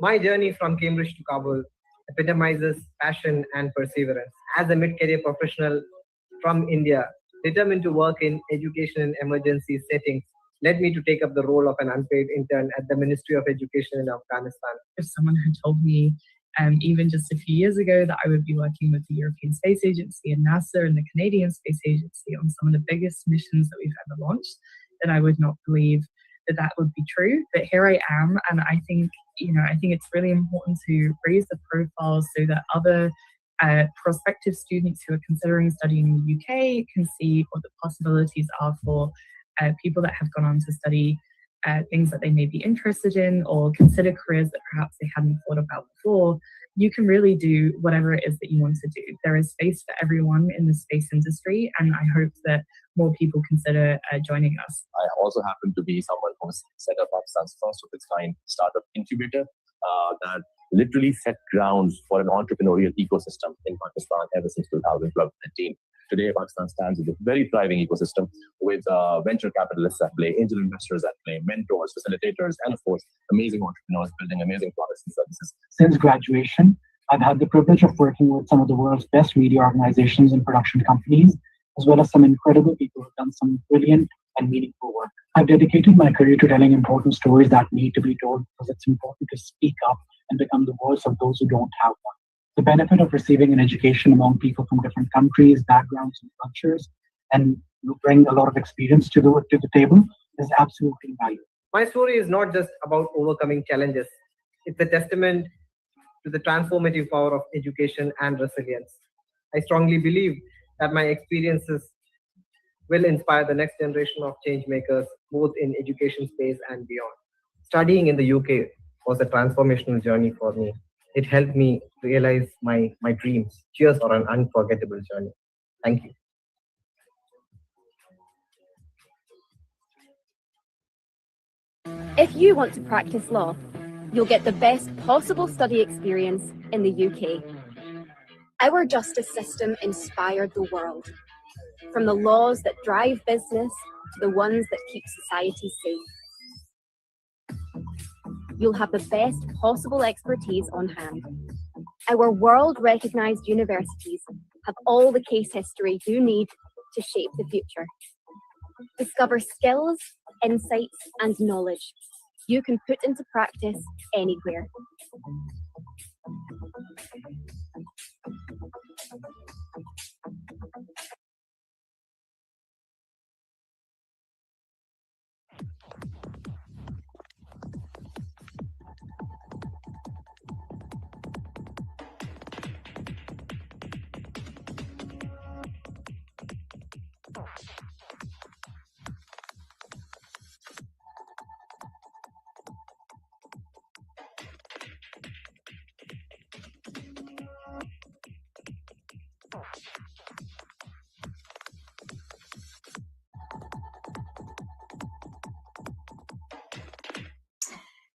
My journey from Cambridge to Kabul epitomizes passion and perseverance. As a mid-career professional from India, determined to work in education and emergency settings, led me to take up the role of an unpaid intern at the Ministry of Education in Afghanistan. If someone had told me even just a few years ago that I would be working with the European Space Agency and NASA and the Canadian Space Agency on some of the biggest missions that we've ever launched, then I would not believe that that would be true. But here I am, and I think it's really important to raise the profiles so that other prospective students who are considering studying in the UK can see what the possibilities are for people that have gone on to study things that they may be interested in or consider careers that perhaps they hadn't thought about before. You can really do whatever it is that you want to do. There is space for everyone in the space industry, and I hope that more people consider joining us. I also happen to be someone who has set up Pakistan's first of its kind startup incubator that literally set grounds for an entrepreneurial ecosystem in Pakistan ever since 2012-13. Today, Pakistan stands with a very thriving ecosystem with venture capitalists at play, angel investors at play, mentors, facilitators, and of course, amazing entrepreneurs building amazing products and services. Since graduation, I've had the privilege of working with some of the world's best media organizations and production companies, as well as some incredible people who've done some brilliant and meaningful work. I've dedicated my career to telling important stories that need to be told because it's important to speak up and become the voice of those who don't have one. The benefit of receiving an education among people from different countries, backgrounds, and cultures, and bring a lot of experience to the table is absolutely invaluable. My story is not just about overcoming challenges. It's a testament to the transformative power of education and resilience. I strongly believe that my experiences will inspire the next generation of change makers, both in education space and beyond. Studying in the UK was a transformational journey for me. It helped me realize my dreams. Cheers for an unforgettable journey. Thank you. If you want to practice law, you'll get the best possible study experience in the UK. Our justice system inspired the world, from the laws that drive business to the ones that keep society safe. You'll have the best possible expertise on hand. Our world-recognized universities have all the case history you need to shape the future. Discover skills, insights, and knowledge you can put into practice anywhere.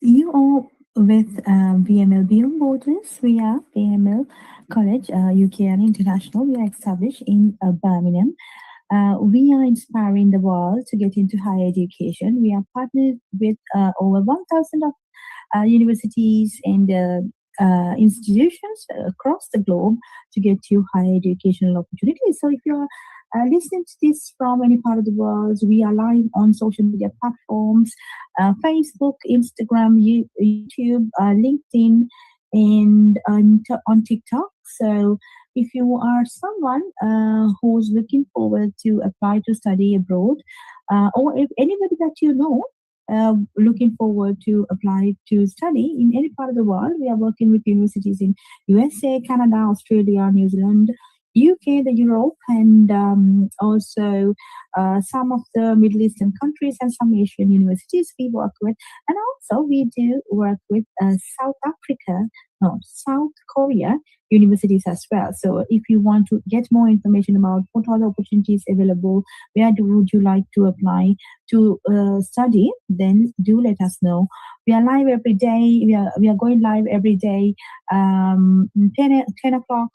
You are with BML Beyond Borders. We are BML College, UK and International. We are established in Birmingham. We are inspiring the world to get into higher education. We are partnered with over 1,000 of universities and institutions across the globe to get you higher educational opportunities. So if you're listening to this from any part of the world, we are live on social media platforms, Facebook, Instagram, YouTube, LinkedIn, and on TikTok. So if you are someone who's looking forward to apply to study abroad, or if anybody that you know looking forward to apply to study in any part of the world, we are working with universities in USA, Canada, Australia, New Zealand, UK, the Europe, and also some of the Middle Eastern countries and some Asian universities we work with. And also we do work with South Korea universities as well. So if you want to get more information about what are the opportunities available, where would you like to apply to study, then do let us know. We are live every day. We are going live every day, 10 o'clock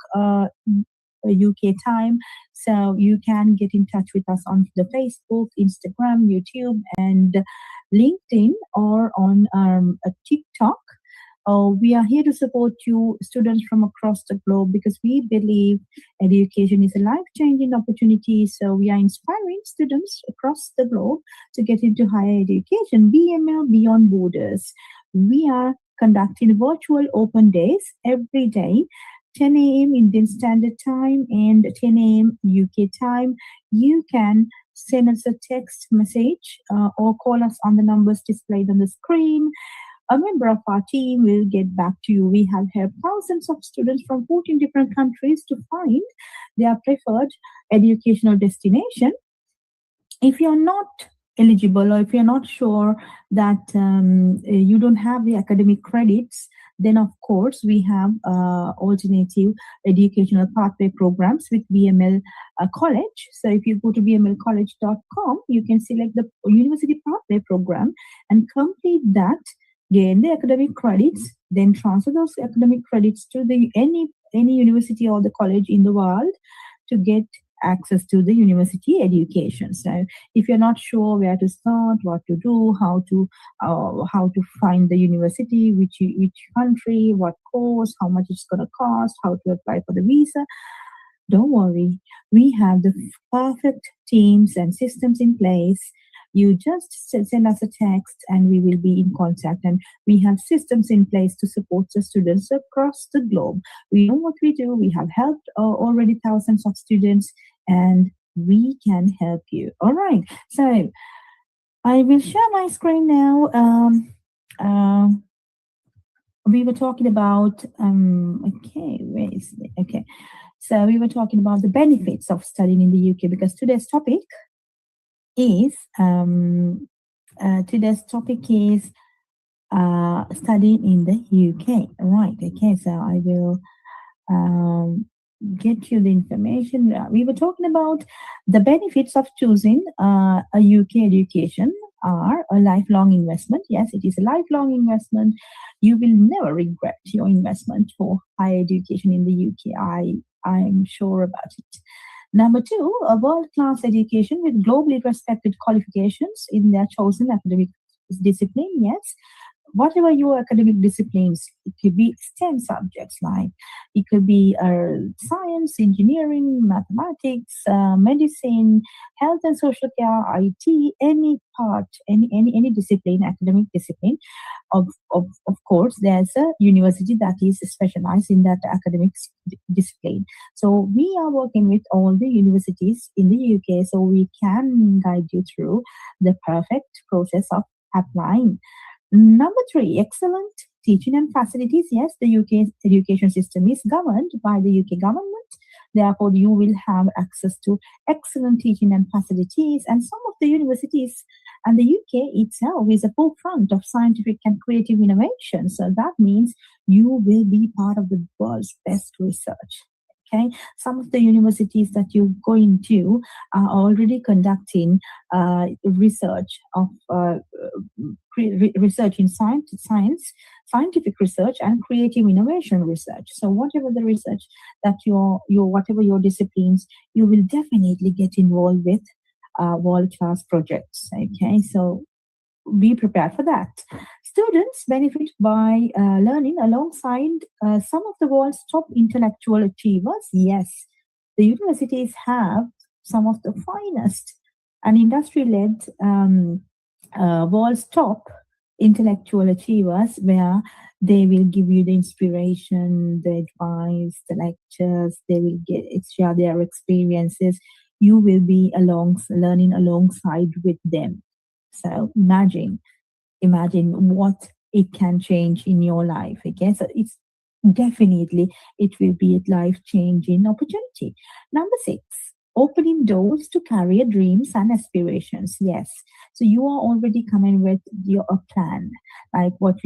UK time. So you can get in touch with us on the Facebook, Instagram, YouTube, and LinkedIn, or on TikTok. We are here to support you, students from across the globe, because we believe education is a life-changing opportunity. So we are inspiring students across the globe to get into higher education. BML Beyond Borders. We are conducting virtual open days every day, 10 a.m. Indian Standard Time and 10 a.m. UK time. You can send us a text message or call us on the numbers displayed on the screen. A member of our team will get back to you. We have helped thousands of students from 14 different countries to find their preferred educational destination. If you're not eligible, or if you're not sure that you don't have the academic credits, then of course we have alternative educational pathway programs with BML College. So if you go to bmlcollege.com, you can select the university pathway program and complete that, gain the academic credits, then transfer those academic credits to the any university or the college in the world to get access to the university education. So if you're not sure where to start, what to do, how to find the university, which country, what course, how much it's going to cost, how to apply for the visa, don't worry. We have the perfect teams and systems in place. You just send us a text and we will be in contact, and we have systems in place to support the students across the globe. We know what we do. We have helped already thousands of students, and we can help you. All right. So I will share my screen now. We were talking about, okay, where is it? Okay. So we were talking about the benefits of studying in the UK, because today's topic is studying in the UK. Right. Okay. So I will get you the information. We were talking about the benefits of choosing a UK education are a lifelong investment. Yes, it is a lifelong investment. You will never regret your investment for higher education in the UK. I'm sure about it. Number two, a world-class education with globally respected qualifications in their chosen academic discipline. Yes, whatever your academic disciplines, it could be STEM subjects, like it could be science, engineering, mathematics, medicine, health and social care, IT, any part, any discipline, academic discipline. Of course, there's a university that is specialized in that academic discipline. So we are working with all the universities in the UK, so we can guide you through the perfect process of applying. Number three, excellent teaching and facilities. Yes, the UK education system is governed by the UK government. Therefore, you will have access to excellent teaching and facilities. And some of the universities and the UK itself is a forefront of scientific and creative innovation. So that means you will be part of the world's best research. Okay, some of the universities that you go into are already conducting research of research in science, scientific research, and creative innovation research. So whatever the research that your whatever your disciplines, you will definitely get involved with world-class projects. Okay, so be prepared for that. Students benefit by learning alongside some of the world's top intellectual achievers. Yes, the universities have some of the finest and industry-led world's top intellectual achievers, where they will give you the inspiration, the advice, the lectures. They will share their experiences. You will be learning alongside with them. So imagine what it can change in your life. Okay, so it's definitely, it will be a life-changing opportunity. Number 6, opening doors to career dreams and aspirations. Yes, so you are already coming with your plan, like what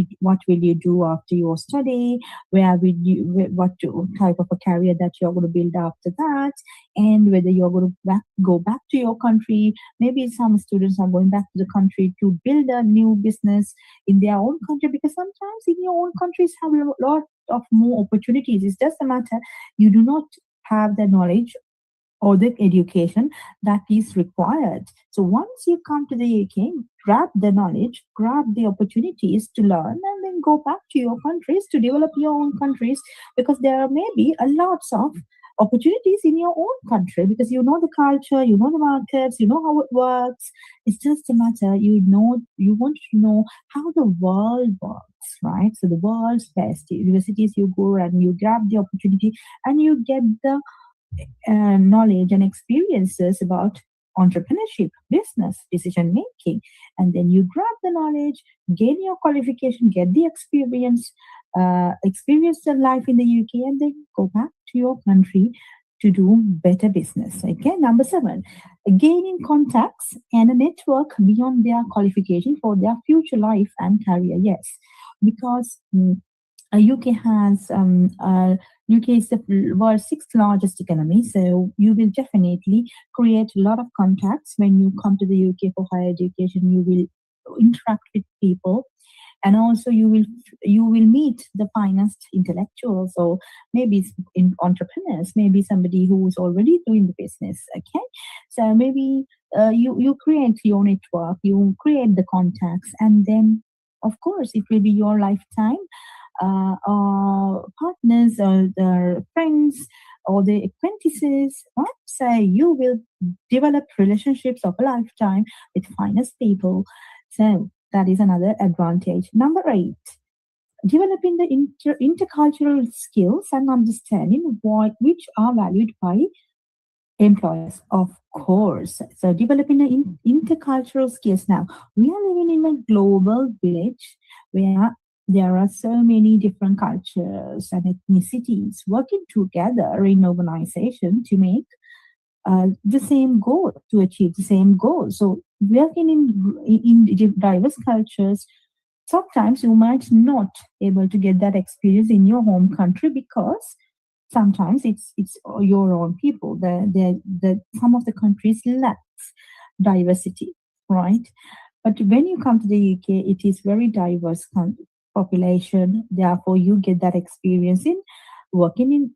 will you do after your study, what type of a career that you're going to build after that, and whether you're going to go back to your country. Maybe some students are going back to the country to build a new business in their own country, because sometimes in your own countries have a lot of more opportunities. It's just a matter you do not have the knowledge or the education that is required. So once you come to the UK, grab the knowledge, grab the opportunities to learn, and then go back to your countries to develop your own countries, because there may be a lots of opportunities in your own country, because you know the culture, you know the markets, you know how it works. It's just a matter you want to know how the world works, right? So the world's best universities, you go and you grab the opportunity and you get the knowledge and experiences about entrepreneurship, business, decision making, and then you grab the knowledge, gain your qualification, get the experience the life in the UK, and then go back to your country to do better business. Okay, number 7, gaining contacts and a network beyond their qualification for their future life and career. Yes, because UK is the world's 6th largest economy, so you will definitely create a lot of contacts when you come to the UK for higher education. You will interact with people, and also you will meet the finest intellectuals, or maybe entrepreneurs, maybe somebody who's already doing the business. Okay, so maybe you create your network, you create the contacts, and then of course it will be your lifetime partners or their friends or the apprentices, right? So you will develop relationships of a lifetime with finest people. So that is another advantage. Number 8, developing the intercultural skills and understanding which are valued by employers, of course. So developing the intercultural skills. Now we are living in a global village where there are so many different cultures and ethnicities working together in organization to make the same goal, to achieve the same goal. So working in diverse cultures, sometimes you might not able to get that experience in your home country, because sometimes it's your own people. The some of the countries lacks diversity, right? But when you come to the UK, it is very diverse population. Therefore, you get that experience in working in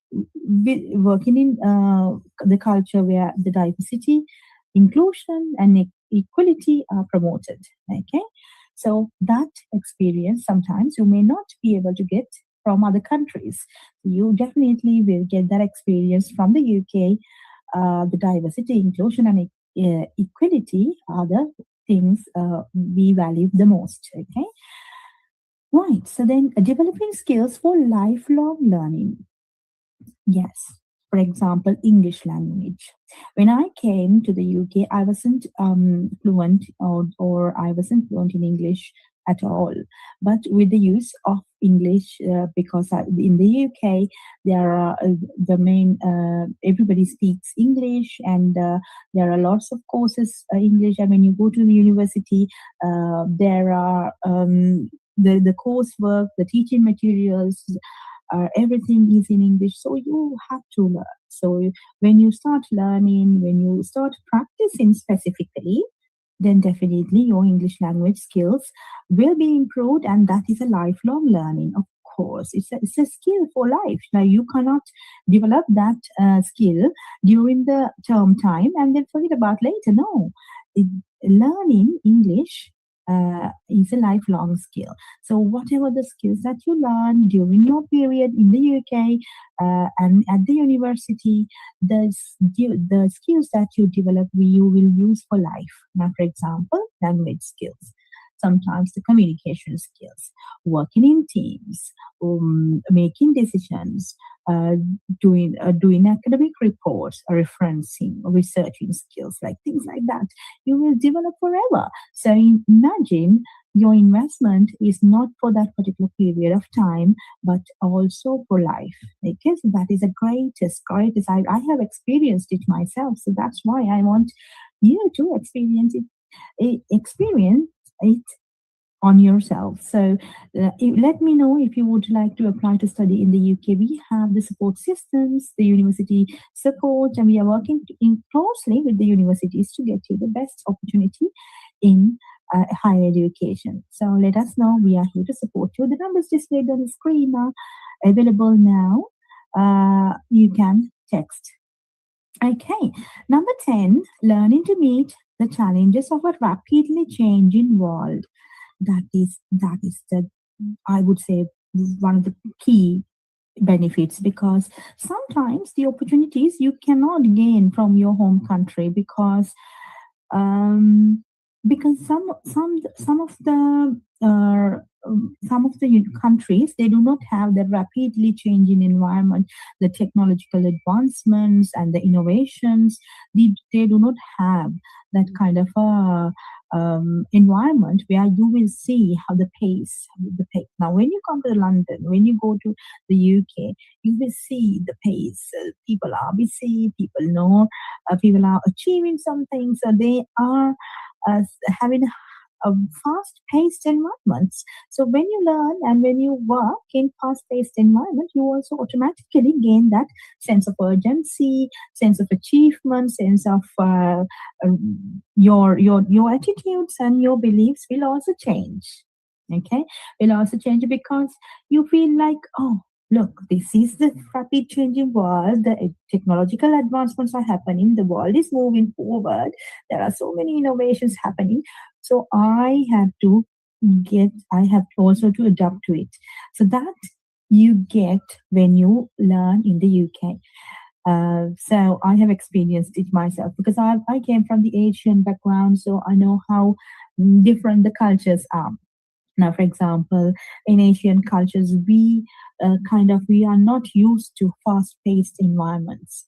the culture where the diversity, inclusion, and equality are promoted. Okay, so that experience sometimes you may not be able to get from other countries. You definitely will get that experience from the UK. The diversity, inclusion, and equality are the things we value the most. Okay. Right, so then developing skills for lifelong learning. Yes, for example, English language. When I came to the UK, I wasn't fluent or I wasn't fluent in English at all. But with the use of English, because in the UK, there are everybody speaks English, and there are lots of courses English. And when you go to the university, there are the coursework, the teaching materials everything is in English, so you have to learn. So when you start learning, when you start practicing specifically, then definitely your English language skills will be improved, and that is a lifelong learning. Of course, it's a skill for life. Now you cannot develop that skill during the term time and then forget about later. No, learning English is a lifelong skill. So whatever the skills that you learn during your period in the UK and at the university, the skills that you develop, you will use for life. Now, for example, language skills. Sometimes the communication skills, working in teams, making decisions, doing academic reports, referencing, researching skills, like things like that. You will develop forever. So imagine your investment is not for that particular period of time, but also for life. Okay, so that is the greatest. I have experienced it myself, so that's why I want you to experience it on yourself. So let me know if you would like to apply to study in the UK. We have the support systems, the university support, and we are working closely with the universities to get you the best opportunity in higher education. So let us know. We are here to support you. The numbers displayed on the screen are available now. You can text. Okay, number 10, learning to meet the challenges of a rapidly changing world. That is the, I would say, one of the key benefits, because sometimes the opportunities you cannot gain from your home country because some of the countries, they do not have the rapidly changing environment, the technological advancements and the innovations. They do not have that kind of environment where you will see how the pace. Now, when you come to London, when you go to the UK, you will see the pace. People are busy. People know. People are achieving something. So they are having a fast-paced environments. So when you learn and when you work in fast-paced environment, you also automatically gain that sense of urgency, sense of achievement, sense of your attitudes and your beliefs will also change. Okay, will also change because you feel like, oh, look, this is the rapid changing world. The technological advancements are happening. The world is moving forward. There are so many innovations happening. So I have also to adapt to it. So that you get when you learn in the UK. So I have experienced it myself because I came from the Asian background, so I know how different the cultures are. Now, for example, in Asian cultures, we are not used to fast-paced environments.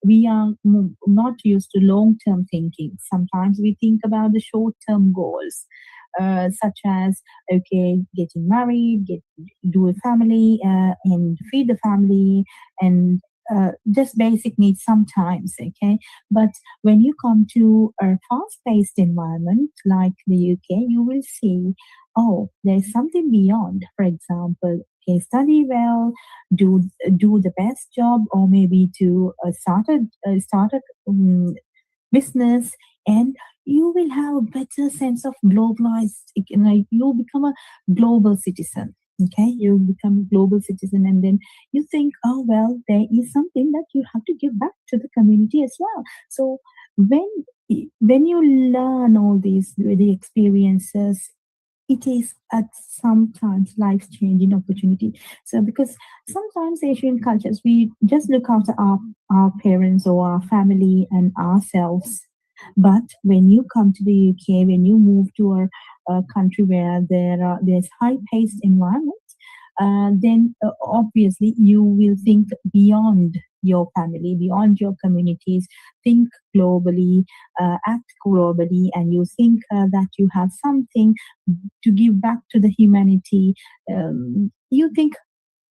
We are not used to long-term thinking. Sometimes we think about the short-term goals, such as, okay, getting married, do a family, and feed the family, and just basic needs sometimes, okay? But when you come to a fast-paced environment like the UK, you will see, oh, there's something beyond. For example, okay, study well, do the best job, or maybe to start a business, and you will have a better sense of globalized. You'll become a global citizen. Okay, you become a global citizen, and then you think, oh well, there is something that you have to give back to the community as well. So when you learn all these the experiences, it is at sometimes life-changing opportunity. So because sometimes Asian cultures, we just look after our parents or our family and ourselves. But when you come to the UK, when you move to a country where there's high-paced environment, then obviously you will think beyond your family, beyond your communities, think globally, act globally, and you think that you have something to give back to the humanity. You think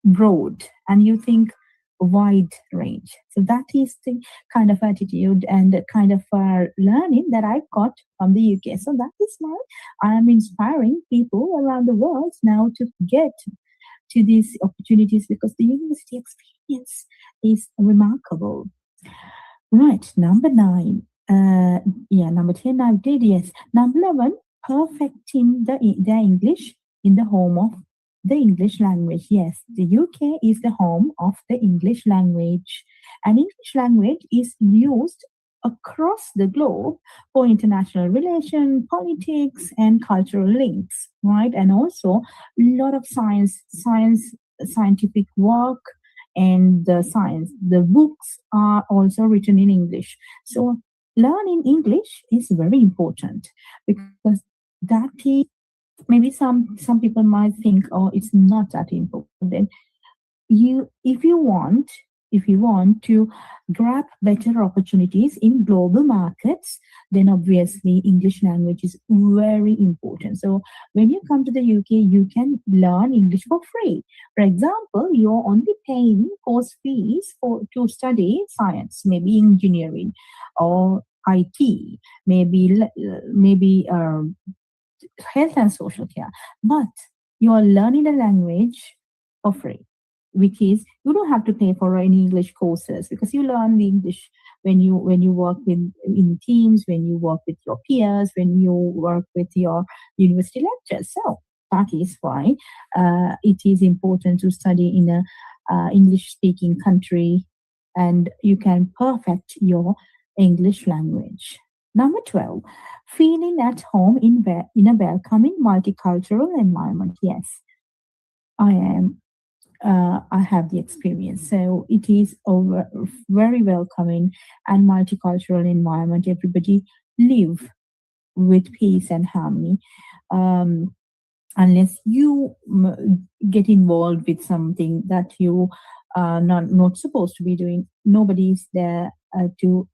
broad and you think wide range. So that is the kind of attitude and the kind of learning that I've got from the UK. So that is why I am inspiring people around the world now to these opportunities because the university experience is remarkable. Right, number 9. Number 10 I did, yes. Number 11, perfecting their English in the home of the English language. Yes, the UK is the home of the English language. And English language is used across the globe for international relations, politics, and cultural links, right? And also a lot of scientific work, and the books are also written in English. So learning English is very important because that is, maybe some people might think, oh, it's not that important. Then if you want to grab better opportunities in global markets, then obviously English language is very important. So when you come to the UK, you can learn English for free. For example, you're only paying course fees to study science, maybe engineering or IT, maybe health and social care, but you're learning the language for free, which is you don't have to pay for any English courses because you learn the English when you work in teams, when you work with your peers, when you work with your university lectures. So that is why it is important to study in a English-speaking country, and you can perfect your English language. Number 12, feeling at home in a welcoming multicultural environment. Yes, I have the experience. So it is a very welcoming and multicultural environment. Everybody live with peace and harmony. Unless you get involved with something that you are not supposed to be doing, nobody's there to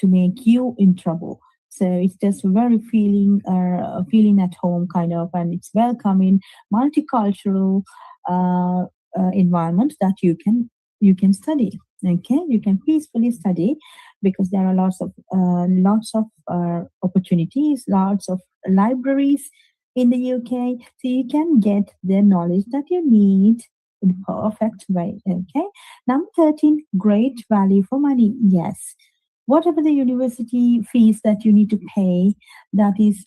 make you in trouble. So it's just very feeling at home kind of, and it's welcoming, multicultural environment that you can study. Okay, you can peacefully study because there are lots of opportunities, lots of libraries in the UK, so you can get the knowledge that you need in the perfect way. Okay, number 13, great value for money. Yes, whatever the university fees that you need to pay, that is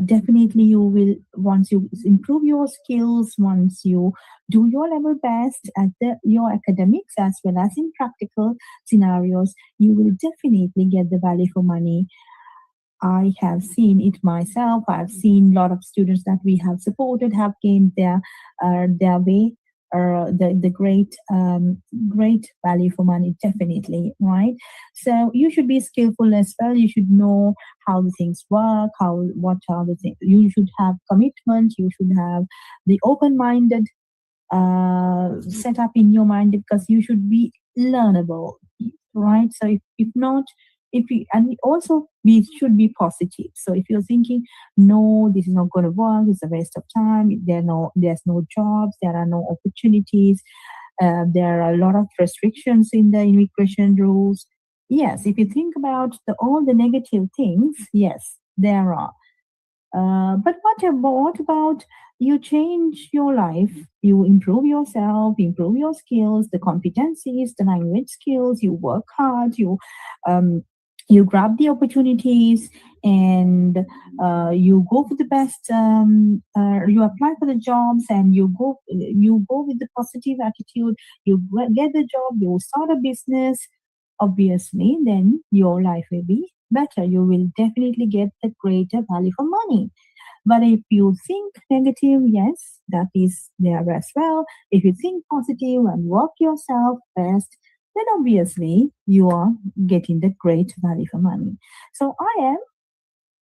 definitely you will, once you improve your skills, once you do your level best at your academics as well as in practical scenarios, you will definitely get the value for money. I have seen it myself. I've seen a lot of students that we have supported have gained their way, the great value for money, definitely, right? So you should be skillful as well. You should know how the things work, what are the things. You should have commitment. You should have the open-minded setup in your mind, because you should be learnable, right? So if not, and also we should be positive. So if you're thinking, no, this is not going to work, it's a waste of time, there's no jobs, there are no opportunities, there are a lot of restrictions in the immigration rules. Yes, if you think about all the negative things, yes, there are. But what about you change your life, you improve yourself, improve your skills, the competencies, the language skills, you work hard, you grab the opportunities, and you go for the best. You apply for the jobs, and you go with the positive attitude. You get the job. You start a business. Obviously, then your life will be better. You will definitely get the greater value for money. But if you think negative, yes, that is there as well. If you think positive and work yourself best, then obviously you are getting the great value for money. So I am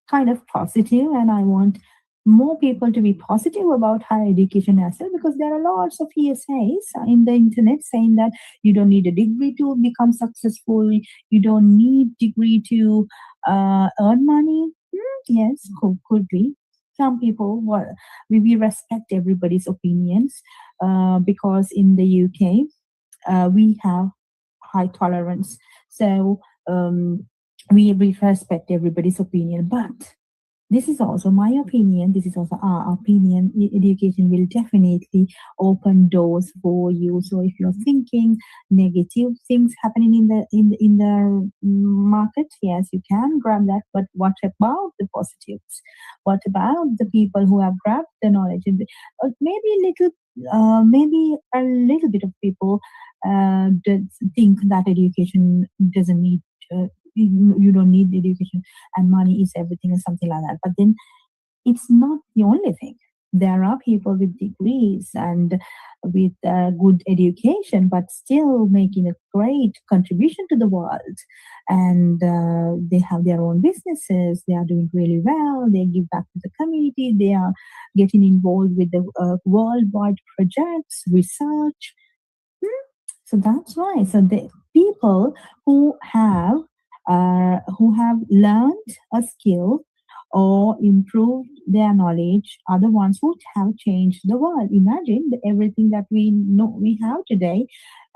kind of positive, and I want more people to be positive about higher education as well, because there are lots of hearsays in the internet saying that you don't need a degree to become successful, you don't need degree to earn money. Yes, could be. Some people, we respect everybody's opinions, because in the UK we have high tolerance. So we respect everybody's opinion. But This is also my opinion. This is also our opinion. Education will definitely open doors for you. So if you're thinking negative things happening in the market, yes, you can grab that. But what about the positives? What about the people who have grabbed the knowledge? Maybe a little bit of people think that education doesn't need. You don't need education and money is everything or something like that, but then it's not the only thing. There are people with degrees and with good education but still making a great contribution to the world, and they have their own businesses. They are doing really well. They give back to the community. They are getting involved with the worldwide projects, research. So that's why. So the people who have learned a skill or improved their knowledge are the ones who have changed the world. Imagine that everything that we know we have today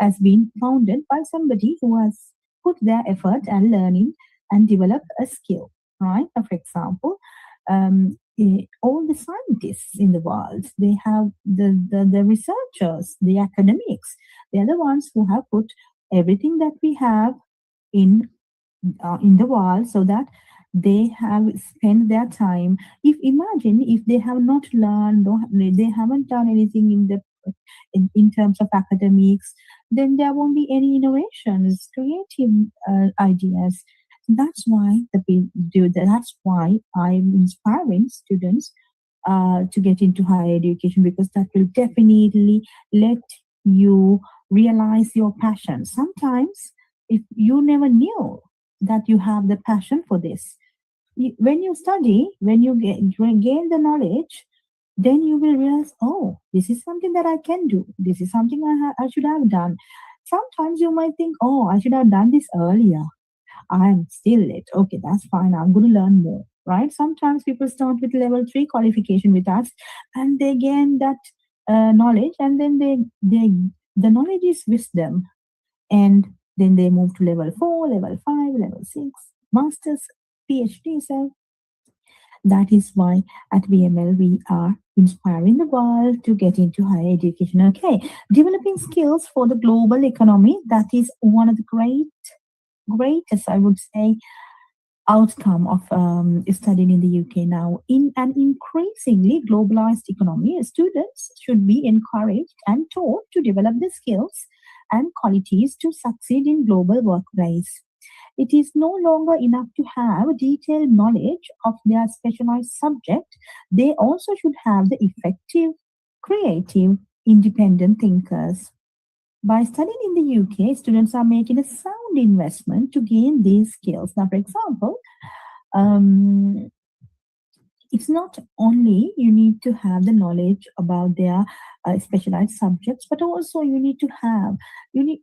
has been founded by somebody who has put their effort and learning and developed a skill, right? For example, all the scientists in the world, they have the researchers, the academics, they're the ones who have put everything that we have in the world so that they have spent their time. If imagine if they have not learned or they haven't done anything in terms of academics, then there won't be any innovations, creative ideas. That's why that's why I'm inspiring students to get into higher education, because that will definitely let you realize your passion. Sometimes if you never knew that you have the passion for this, when you study, when you gain the knowledge, then you will realize, oh, this is something that I can do. This is something I should have done. Sometimes you might think, oh, I should have done this earlier. I'm still late. Okay, that's fine. I'm going to learn more, right? Sometimes people start with level 3 qualification with us and they gain that knowledge, and then the knowledge is wisdom. And then they move to level 4, level 5, level 6, masters, PhD. So that is why at BML we are inspiring the world to get into higher education. Okay, developing skills for the global economy. That is one of the greatest, I would say, outcome of studying in the UK now. In an increasingly globalized economy, students should be encouraged and taught to develop the skills and qualities to succeed in global workplace. It is no longer enough to have detailed knowledge of their specialized subject. They also should have the effective, creative, independent thinkers. By studying in the UK, students are making a sound investment to gain these skills. Now, for example, it's not only you need to have the knowledge about their specialized subjects, but also you need to have the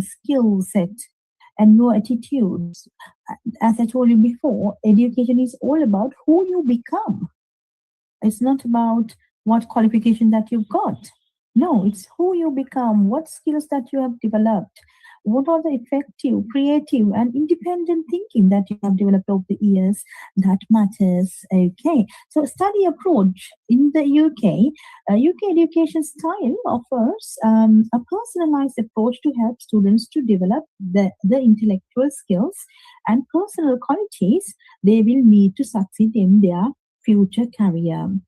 skill set and your attitudes. As I told you before, education is all about who you become. It's not about what qualification that you've got. No, it's who you become, what skills that you have developed, what are the effective, creative, and independent thinking that you have developed over the years that matters. Okay, so study approach in the UK. UK education style offers a personalized approach to help students to develop the intellectual skills and personal qualities they will need to succeed in their future career.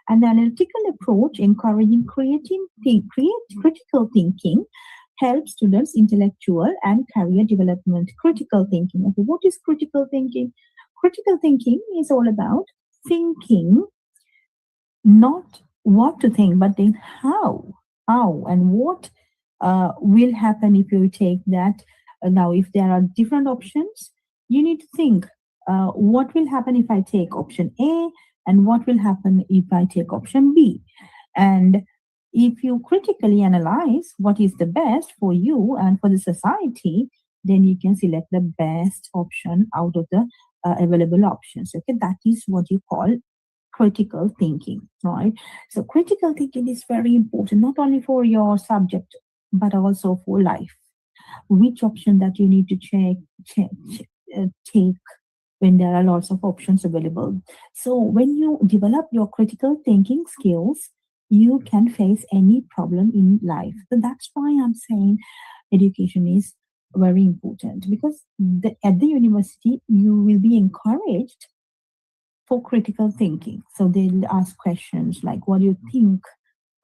An analytical approach encouraging critical thinking helps students' intellectual and career development. Critical thinking. Okay, what is critical thinking? Critical thinking is all about thinking, not what to think, but then how and what will happen if you take that. Now, if there are different options, you need to think what will happen if I take option A, and what will happen if I take option B. And if you critically analyze what is the best for you and for the society, then you can select the best option out of the available options. Okay, that is what you call critical thinking, right? So critical thinking is very important, not only for your subject, but also for life. Which option that you need to take when there are lots of options available. So when you develop your critical thinking skills, you can face any problem in life. So that's why I'm saying education is very important, because at the university you will be encouraged for critical thinking. So they'll ask questions like, what do you think?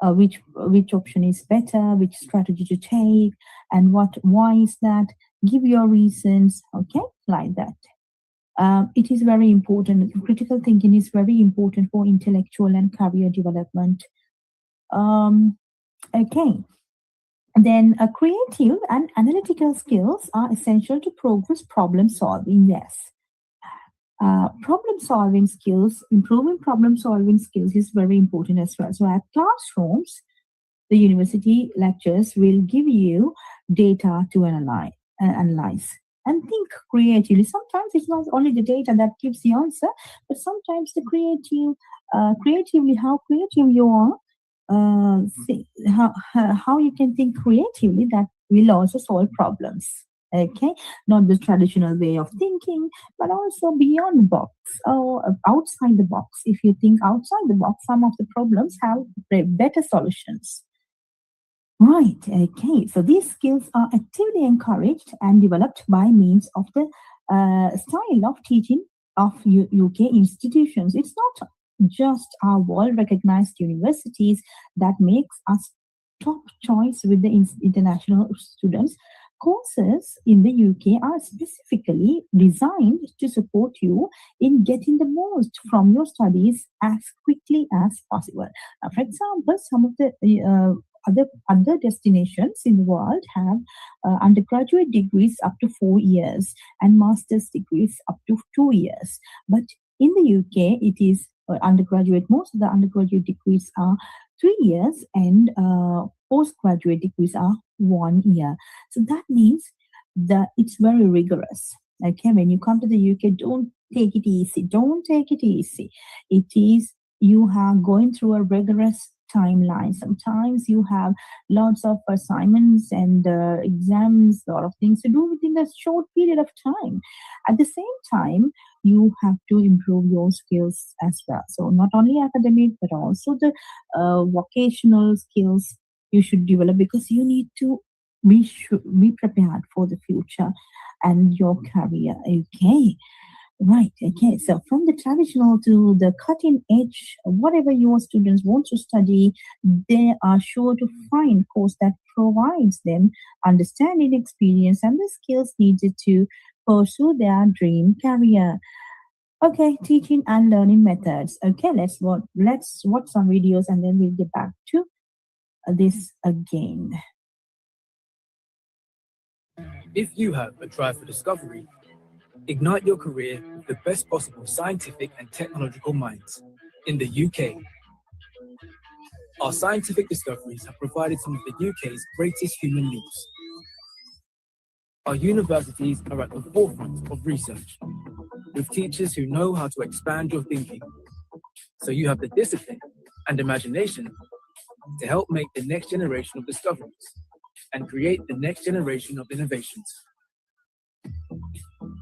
Which option is better? Which strategy to take? And why is that? Give your reasons. Okay, like that. It is very important. Critical thinking is very important for intellectual and career development. Okay. Then creative and analytical skills are essential to progress problem solving. Yes. Problem solving skills, improving problem solving skills is very important as well. So at classrooms, the university lectures will give you data to analyze and think creatively. Sometimes it's not only the data that gives the answer, but sometimes the creatively, how creative you are, how you can think creatively, that will also solve problems. Okay, not the traditional way of thinking, but also beyond the box or outside the box. If you think outside the box, some of the problems have better solutions. Right, okay. So these skills are actively encouraged and developed by means of the style of teaching of UK institutions. It's not just our world-recognized universities that makes us top choice with the international students. Courses in the UK are specifically designed to support you in getting the most from your studies as quickly as possible. For example, some of the other destinations in the world have undergraduate degrees up to 4 years and master's degrees up to 2 years. But in the UK, it is undergraduate. Most of the undergraduate degrees are 3 years and postgraduate degrees are 1 year. So that means that it's very rigorous. Okay, when you come to the UK, don't take it easy. Don't take it easy. It is, you are going through a rigorous timeline. Sometimes you have lots of assignments and exams, a lot of things to do within a short period of time. At the same time, you have to improve your skills as well. So not only academic, but also the vocational skills you should develop, because you need to be prepared for the future and your career. Okay. Right, okay. So from the traditional to the cutting edge, whatever your students want to study, they are sure to find a course that provides them understanding, experience, and the skills needed to pursue their dream career. Okay, teaching and learning methods. Okay, let's watch some videos and then we'll get back to this again. If you have a drive for discovery, ignite your career with the best possible scientific and technological minds in the UK. Our scientific discoveries have provided some of the UK's greatest human leaps. Our universities are at the forefront of research, with teachers who know how to expand your thinking, so you have the discipline and imagination to help make the next generation of discoveries and create the next generation of innovations.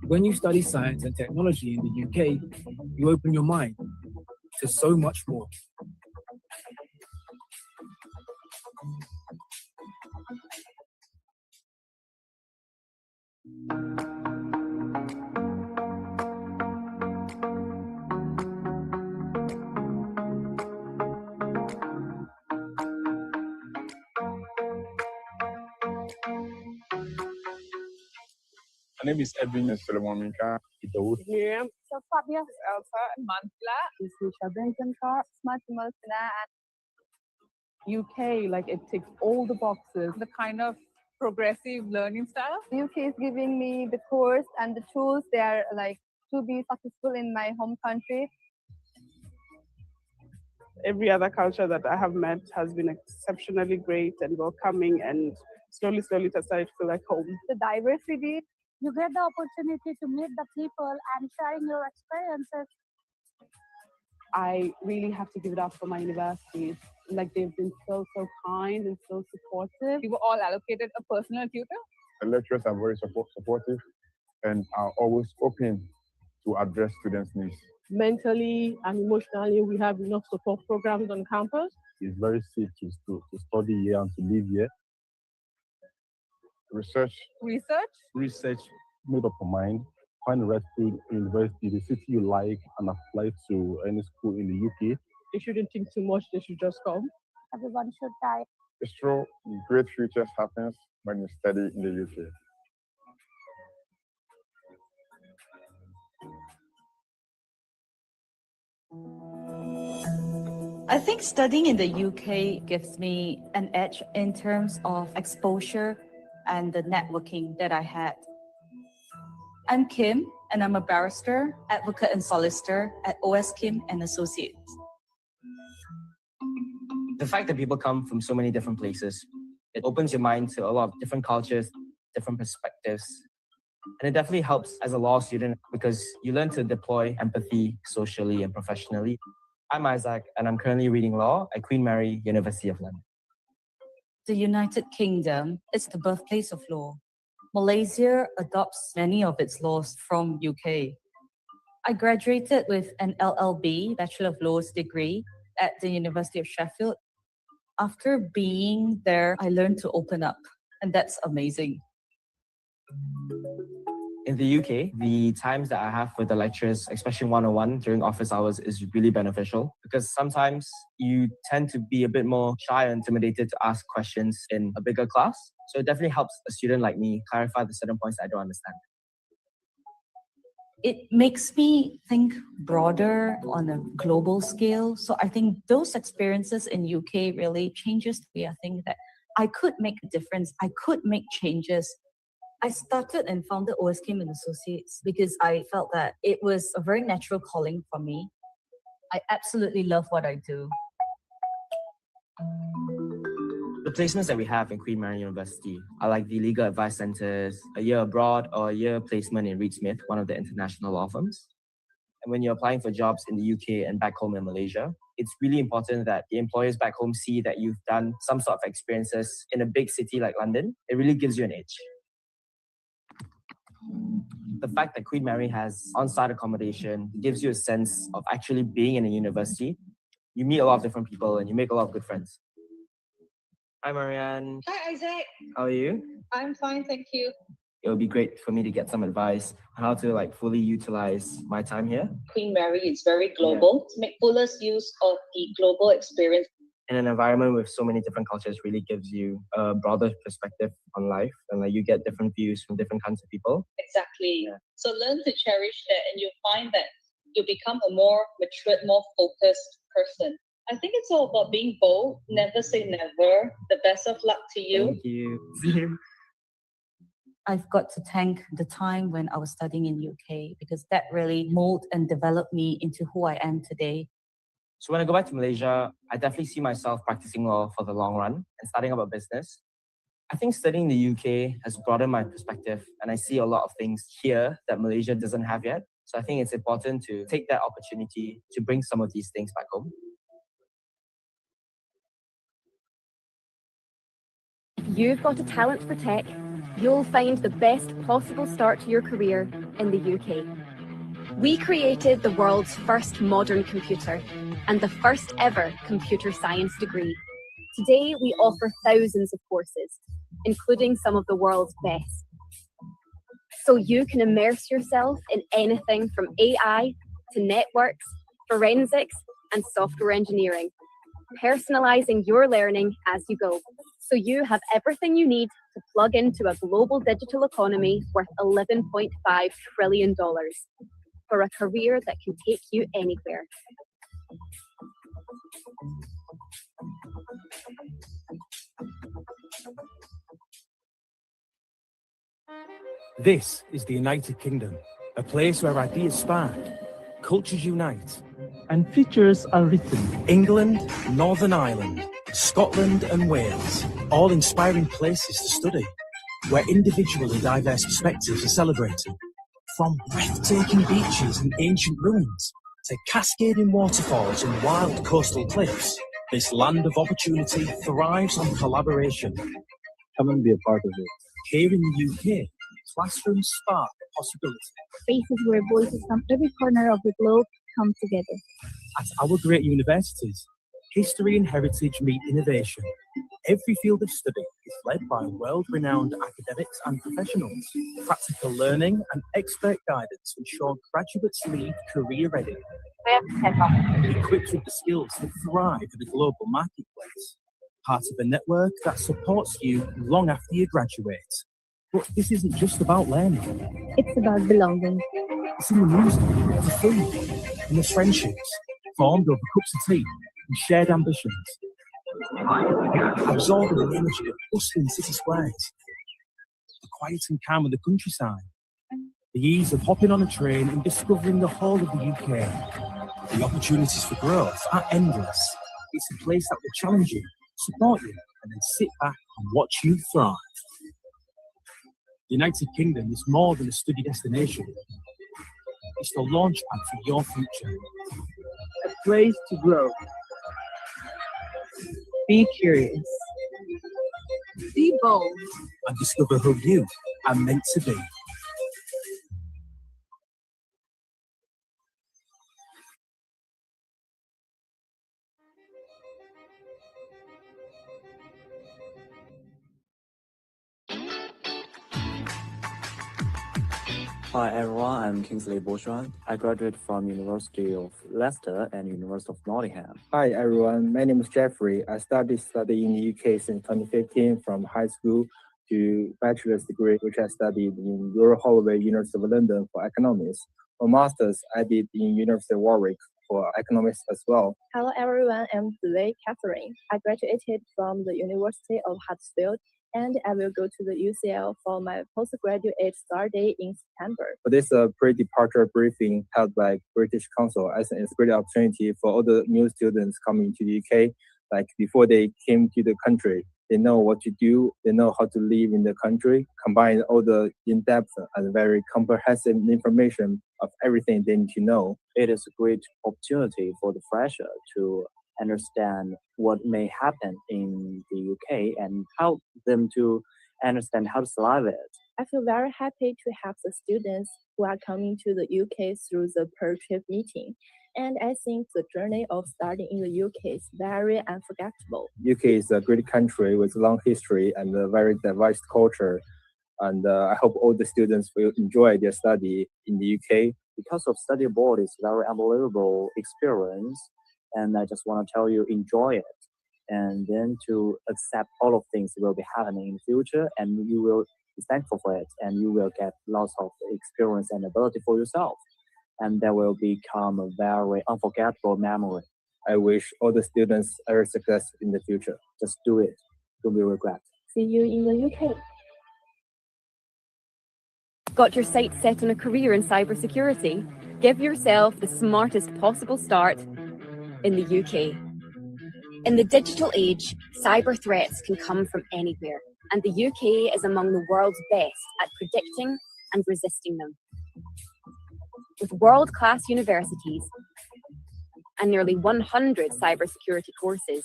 When you study science and technology in the UK, you open your mind to so much more. My name is Edwin Solomon Minka. Miriam. So Fabia, Elsa, and Mantla. This is Shabenkankar, Smart Malsana, and UK, like it ticks all the boxes. The kind of progressive learning style. The UK is giving me the course and the tools they are like to be successful in my home country. Every other culture that I have met has been exceptionally great and welcoming, and slowly it started to feel like home. The diversity. You get the opportunity to meet the people and sharing your experiences. I really have to give it up for my universities. Like they've been so kind and so supportive. We were all allocated a personal tutor. The lecturers are very supportive and are always open to address students' needs. Mentally and emotionally, we have enough support programs on campus. It's very safe to study here and to live here. Research, made up your mind, find the right school, university, the city you like, and apply to any school in the UK. They shouldn't think too much, they should just come. Everyone should try. It's true, great futures happens when you study in the UK. I think studying in the UK gives me an edge in terms of exposure and the networking that I had. I'm Kim, and I'm a barrister, advocate and solicitor at OS Kim and Associates. The fact that people come from so many different places, it opens your mind to a lot of different cultures, different perspectives. And it definitely helps as a law student because you learn to deploy empathy socially and professionally. I'm Isaac, and I'm currently reading law at Queen Mary, University of London. The United Kingdom is the birthplace of law. Malaysia adopts many of its laws from UK. I graduated with an LLB, Bachelor of Laws degree, at the University of Sheffield. After being there, I learned to open up, and that's amazing. In the UK, the times that I have with the lecturers, especially one-on-one during office hours, is really beneficial because sometimes you tend to be a bit more shy or intimidated to ask questions in a bigger class. So it definitely helps a student like me clarify the certain points I don't understand. It makes me think broader on a global scale. So I think those experiences in UK really changes the way I think that I could make a difference. I could make changes. I started and founded OS Kim and Associates because I felt that it was a very natural calling for me. I absolutely love what I do. The placements that we have in Queen Mary University are like the legal advice centers, a year abroad, or a year placement in Reed Smith, one of the international law firms. And when you're applying for jobs in the UK and back home in Malaysia, it's really important that the employers back home see that you've done some sort of experiences in a big city like London. It really gives you an edge. The fact that Queen Mary has on-site accommodation gives you a sense of actually being in a university. You meet a lot of different people and you make a lot of good friends. Hi, Marianne. Hi, Isaac. How are you? I'm fine, thank you. It would be great for me to get some advice on how to fully utilize my time here. Queen Mary is very global. To make fullest use of the global experience. In an environment with so many different cultures really gives you a broader perspective on life and you get different views from different kinds of people. Exactly. Yeah. So learn to cherish that and you'll find that you become a more matured, more focused person. I think it's all about being bold. Never say never. The best of luck to you. Thank you. See you. I've got to thank the time when I was studying in UK because that really molded and developed me into who I am today. So when I go back to Malaysia, I definitely see myself practicing law for the long run and starting up a business. I think studying in the UK has broadened my perspective and I see a lot of things here that Malaysia doesn't have yet. So I think it's important to take that opportunity to bring some of these things back home. If you've got a talent for tech, you'll find the best possible start to your career in the UK. We created the world's first modern computer and the first ever computer science degree. Today, we offer thousands of courses, including some of the world's best. So you can immerse yourself in anything from AI to networks, forensics, and software engineering, personalizing your learning as you go. So you have everything you need to plug into a global digital economy worth $11.5 trillion. For a career that can take you anywhere. This is the United Kingdom, a place where ideas spark, cultures unite, and features are written. England, Northern Ireland, Scotland and Wales, all inspiring places to study, where individual and diverse perspectives are celebrated. From breathtaking beaches and ancient ruins to cascading waterfalls and wild coastal cliffs, this land of opportunity thrives on collaboration. Come and be a part of it. Here in the UK, classrooms spark possibility. Spaces where voices from every corner of the globe come together. At our great universities, history and heritage meet innovation. Every field of study is led by world-renowned academics and professionals. Practical learning and expert guidance ensure graduates leave career-ready, equipped with the skills to thrive in the global marketplace. Part of a network that supports you long after you graduate. But this isn't just about learning. It's about belonging. It's in the music, the food, and the friendships formed over cups of tea and shared ambitions. Absorbing the energy of bustling city squares, the quiet and calm of the countryside, the ease of hopping on a train and discovering the whole of the UK. The opportunities for growth are endless. It's a place that will challenge you, support you, and then sit back and watch you thrive. The United Kingdom is more than a study destination. It's the launchpad for your future. A place to grow. Be curious. Be bold. And discover who you are meant to be. Hi everyone, I'm Kingsley Bourgeois. I graduated from University of Leicester and University of Nottingham. Hi everyone, my name is Jeffrey. I started studying in the UK since 2015 from high school to bachelor's degree, which I studied in Royal Holloway, University of London for economics. For master's, I did in University of Warwick for economics as well. Hello everyone, I'm Zilei Catherine. I graduated from the University of Huddersfield and I will go to the UCL for my postgraduate start day in September. For this pre-departure briefing held by British Council, I think it's a great opportunity for all the new students coming to the UK. Like before they came to the country, they know what to do, they know how to live in the country, combine all the in-depth and very comprehensive information of everything they need to know. It is a great opportunity for the fresher to understand what may happen in the UK and help them to understand how to survive it. I feel very happy to have the students who are coming to the UK through the per-trip meeting. And I think the journey of studying in the UK is very unforgettable. UK is a great country with a long history and a very diverse culture. And I hope all the students will enjoy their study in the UK. Because of study abroad is a very unbelievable experience. And I just want to tell you, enjoy it. And then to accept all of things will be happening in the future. And you will be thankful for it. And you will get lots of experience and ability for yourself. And that will become a very unforgettable memory. I wish all the students every success in the future. Just do it. Don't be regret. See you in the UK. Got your sights set on a career in cybersecurity? Give yourself the smartest possible start in the UK. In the digital age, cyber threats can come from anywhere, and the UK is among the world's best at predicting and resisting them. With world-class universities and nearly 100 cybersecurity courses,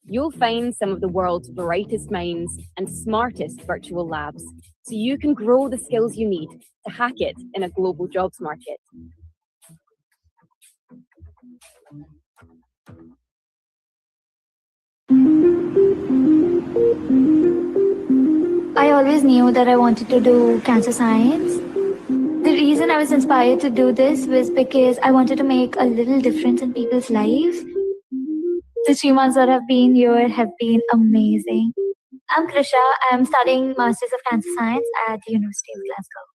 you'll find some of the world's brightest minds and smartest virtual labs, so you can grow the skills you need to hack it in a global jobs market. I always knew that I wanted to do cancer science. The reason I was inspired to do this was because I wanted to make a little difference in people's lives. The 3 months that I've been here have been amazing. I'm Krisha. I'm studying Masters of Cancer Science at the University of Glasgow.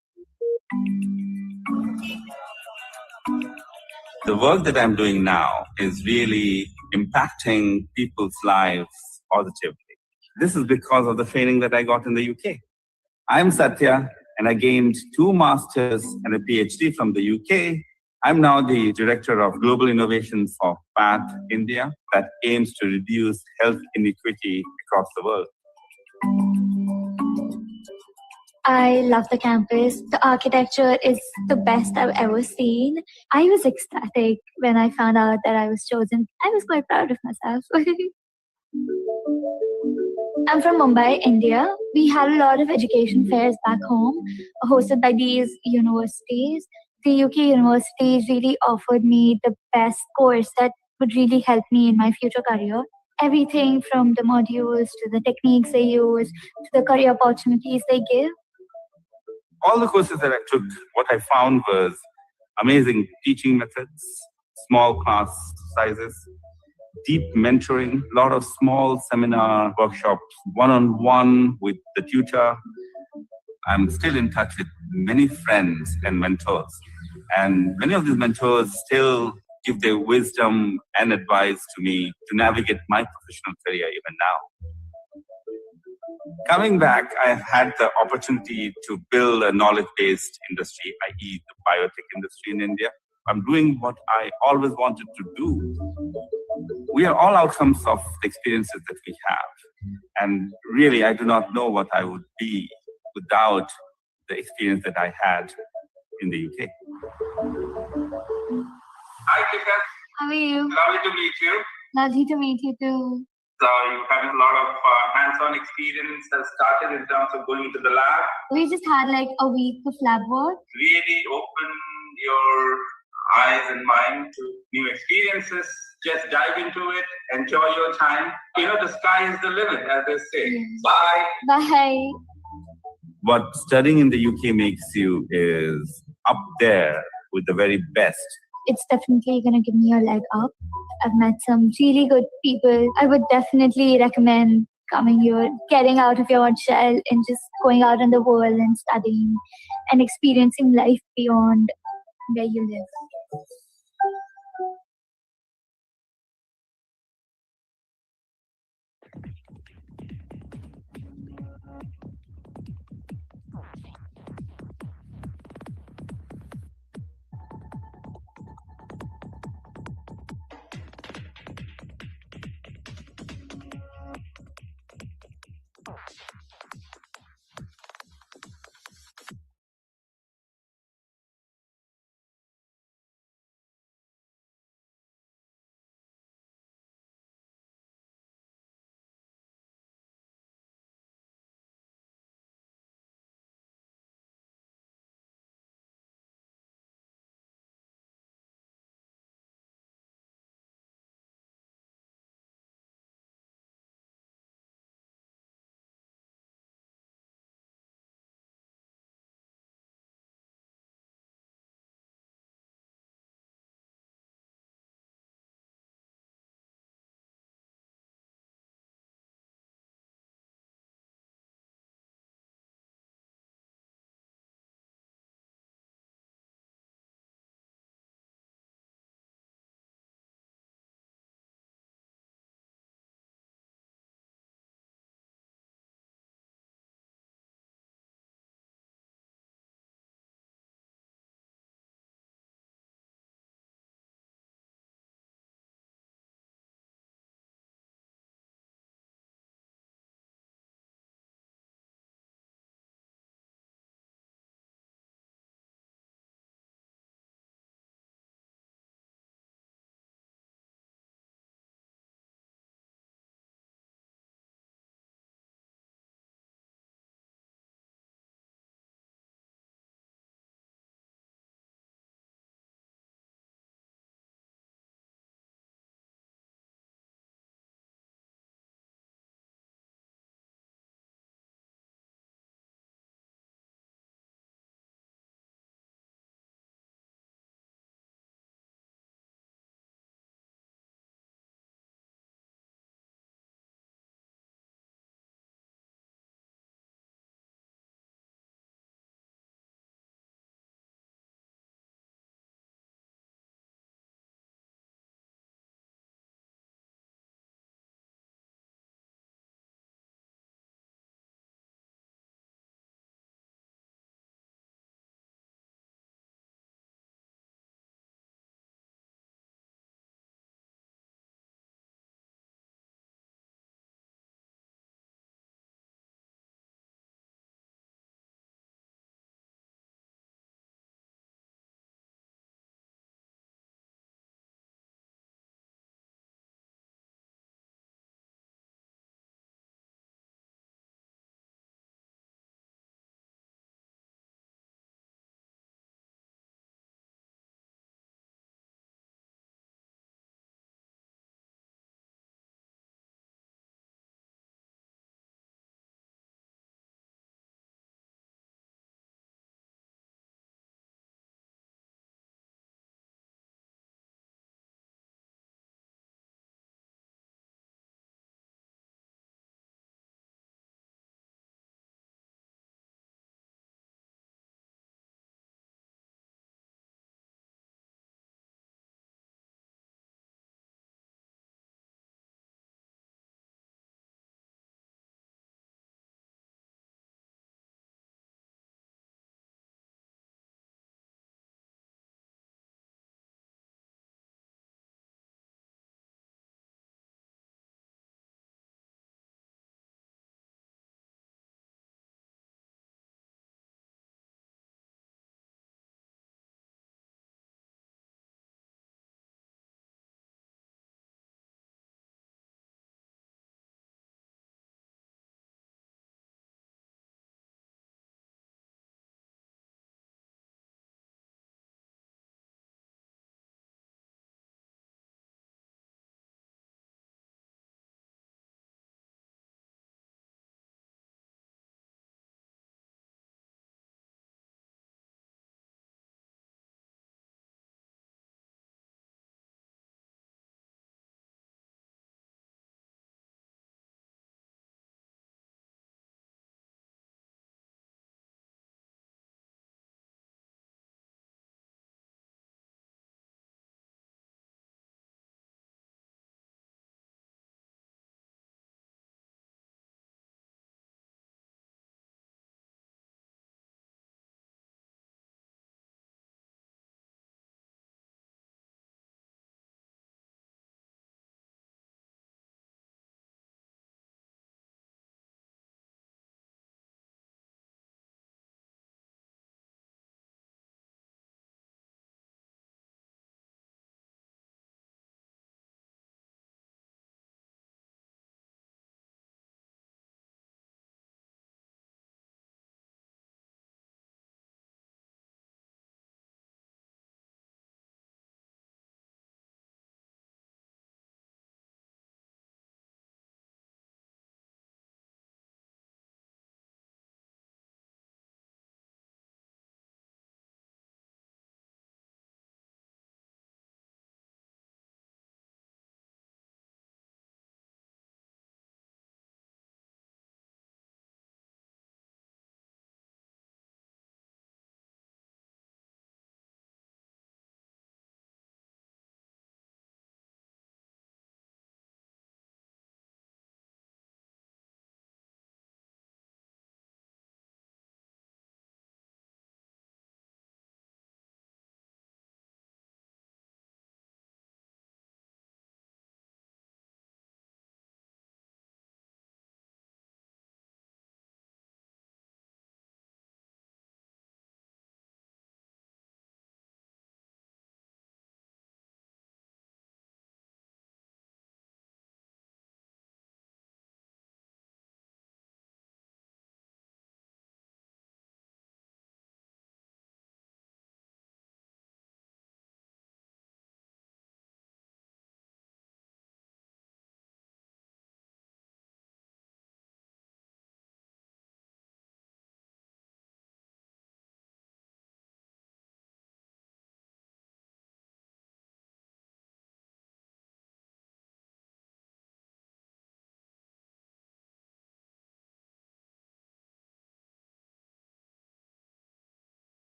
The work that I'm doing now is really impacting people's lives positively. This is because of the training that I got in the UK. I'm Satya, and I gained 2 masters and a PhD from the UK. I'm now the Director of Global Innovation for PATH India that aims to reduce health inequity across the world. I love the campus. The architecture is the best I've ever seen. I was ecstatic when I found out that I was chosen. I was quite proud of myself. I'm from Mumbai, India. We had a lot of education fairs back home, hosted by these universities. The UK universities really offered me the best course that would really help me in my future career. Everything from the modules to the techniques they use to the career opportunities they give. All the courses that I took, what I found was amazing teaching methods, small class sizes, deep mentoring, a lot of small seminar workshops, one-on-one with the tutor. I'm still in touch with many friends and mentors. And many of these mentors still give their wisdom and advice to me to navigate my professional career even now. Coming back, I've had the opportunity to build a knowledge-based industry, i.e. the biotech industry in India. I'm doing what I always wanted to do. We are all outcomes of the experiences that we have. And really, I do not know what I would be without the experience that I had in the UK. Hi, Kika. How are you? Lovely to meet you. Lovely to meet you too. So you're having a lot of hands-on experience that started in terms of going into the lab. We just had like a week of lab work. Really open your eyes and mind to new experiences. Just dive into it, enjoy your time. The sky is the limit, as they say. Yes. Bye. Bye. What studying in the UK makes you is up there with the very best. It's definitely going to give me a leg up. I've met some really good people. I would definitely recommend coming here, getting out of your shell and just going out in the world and studying and experiencing life beyond where you live.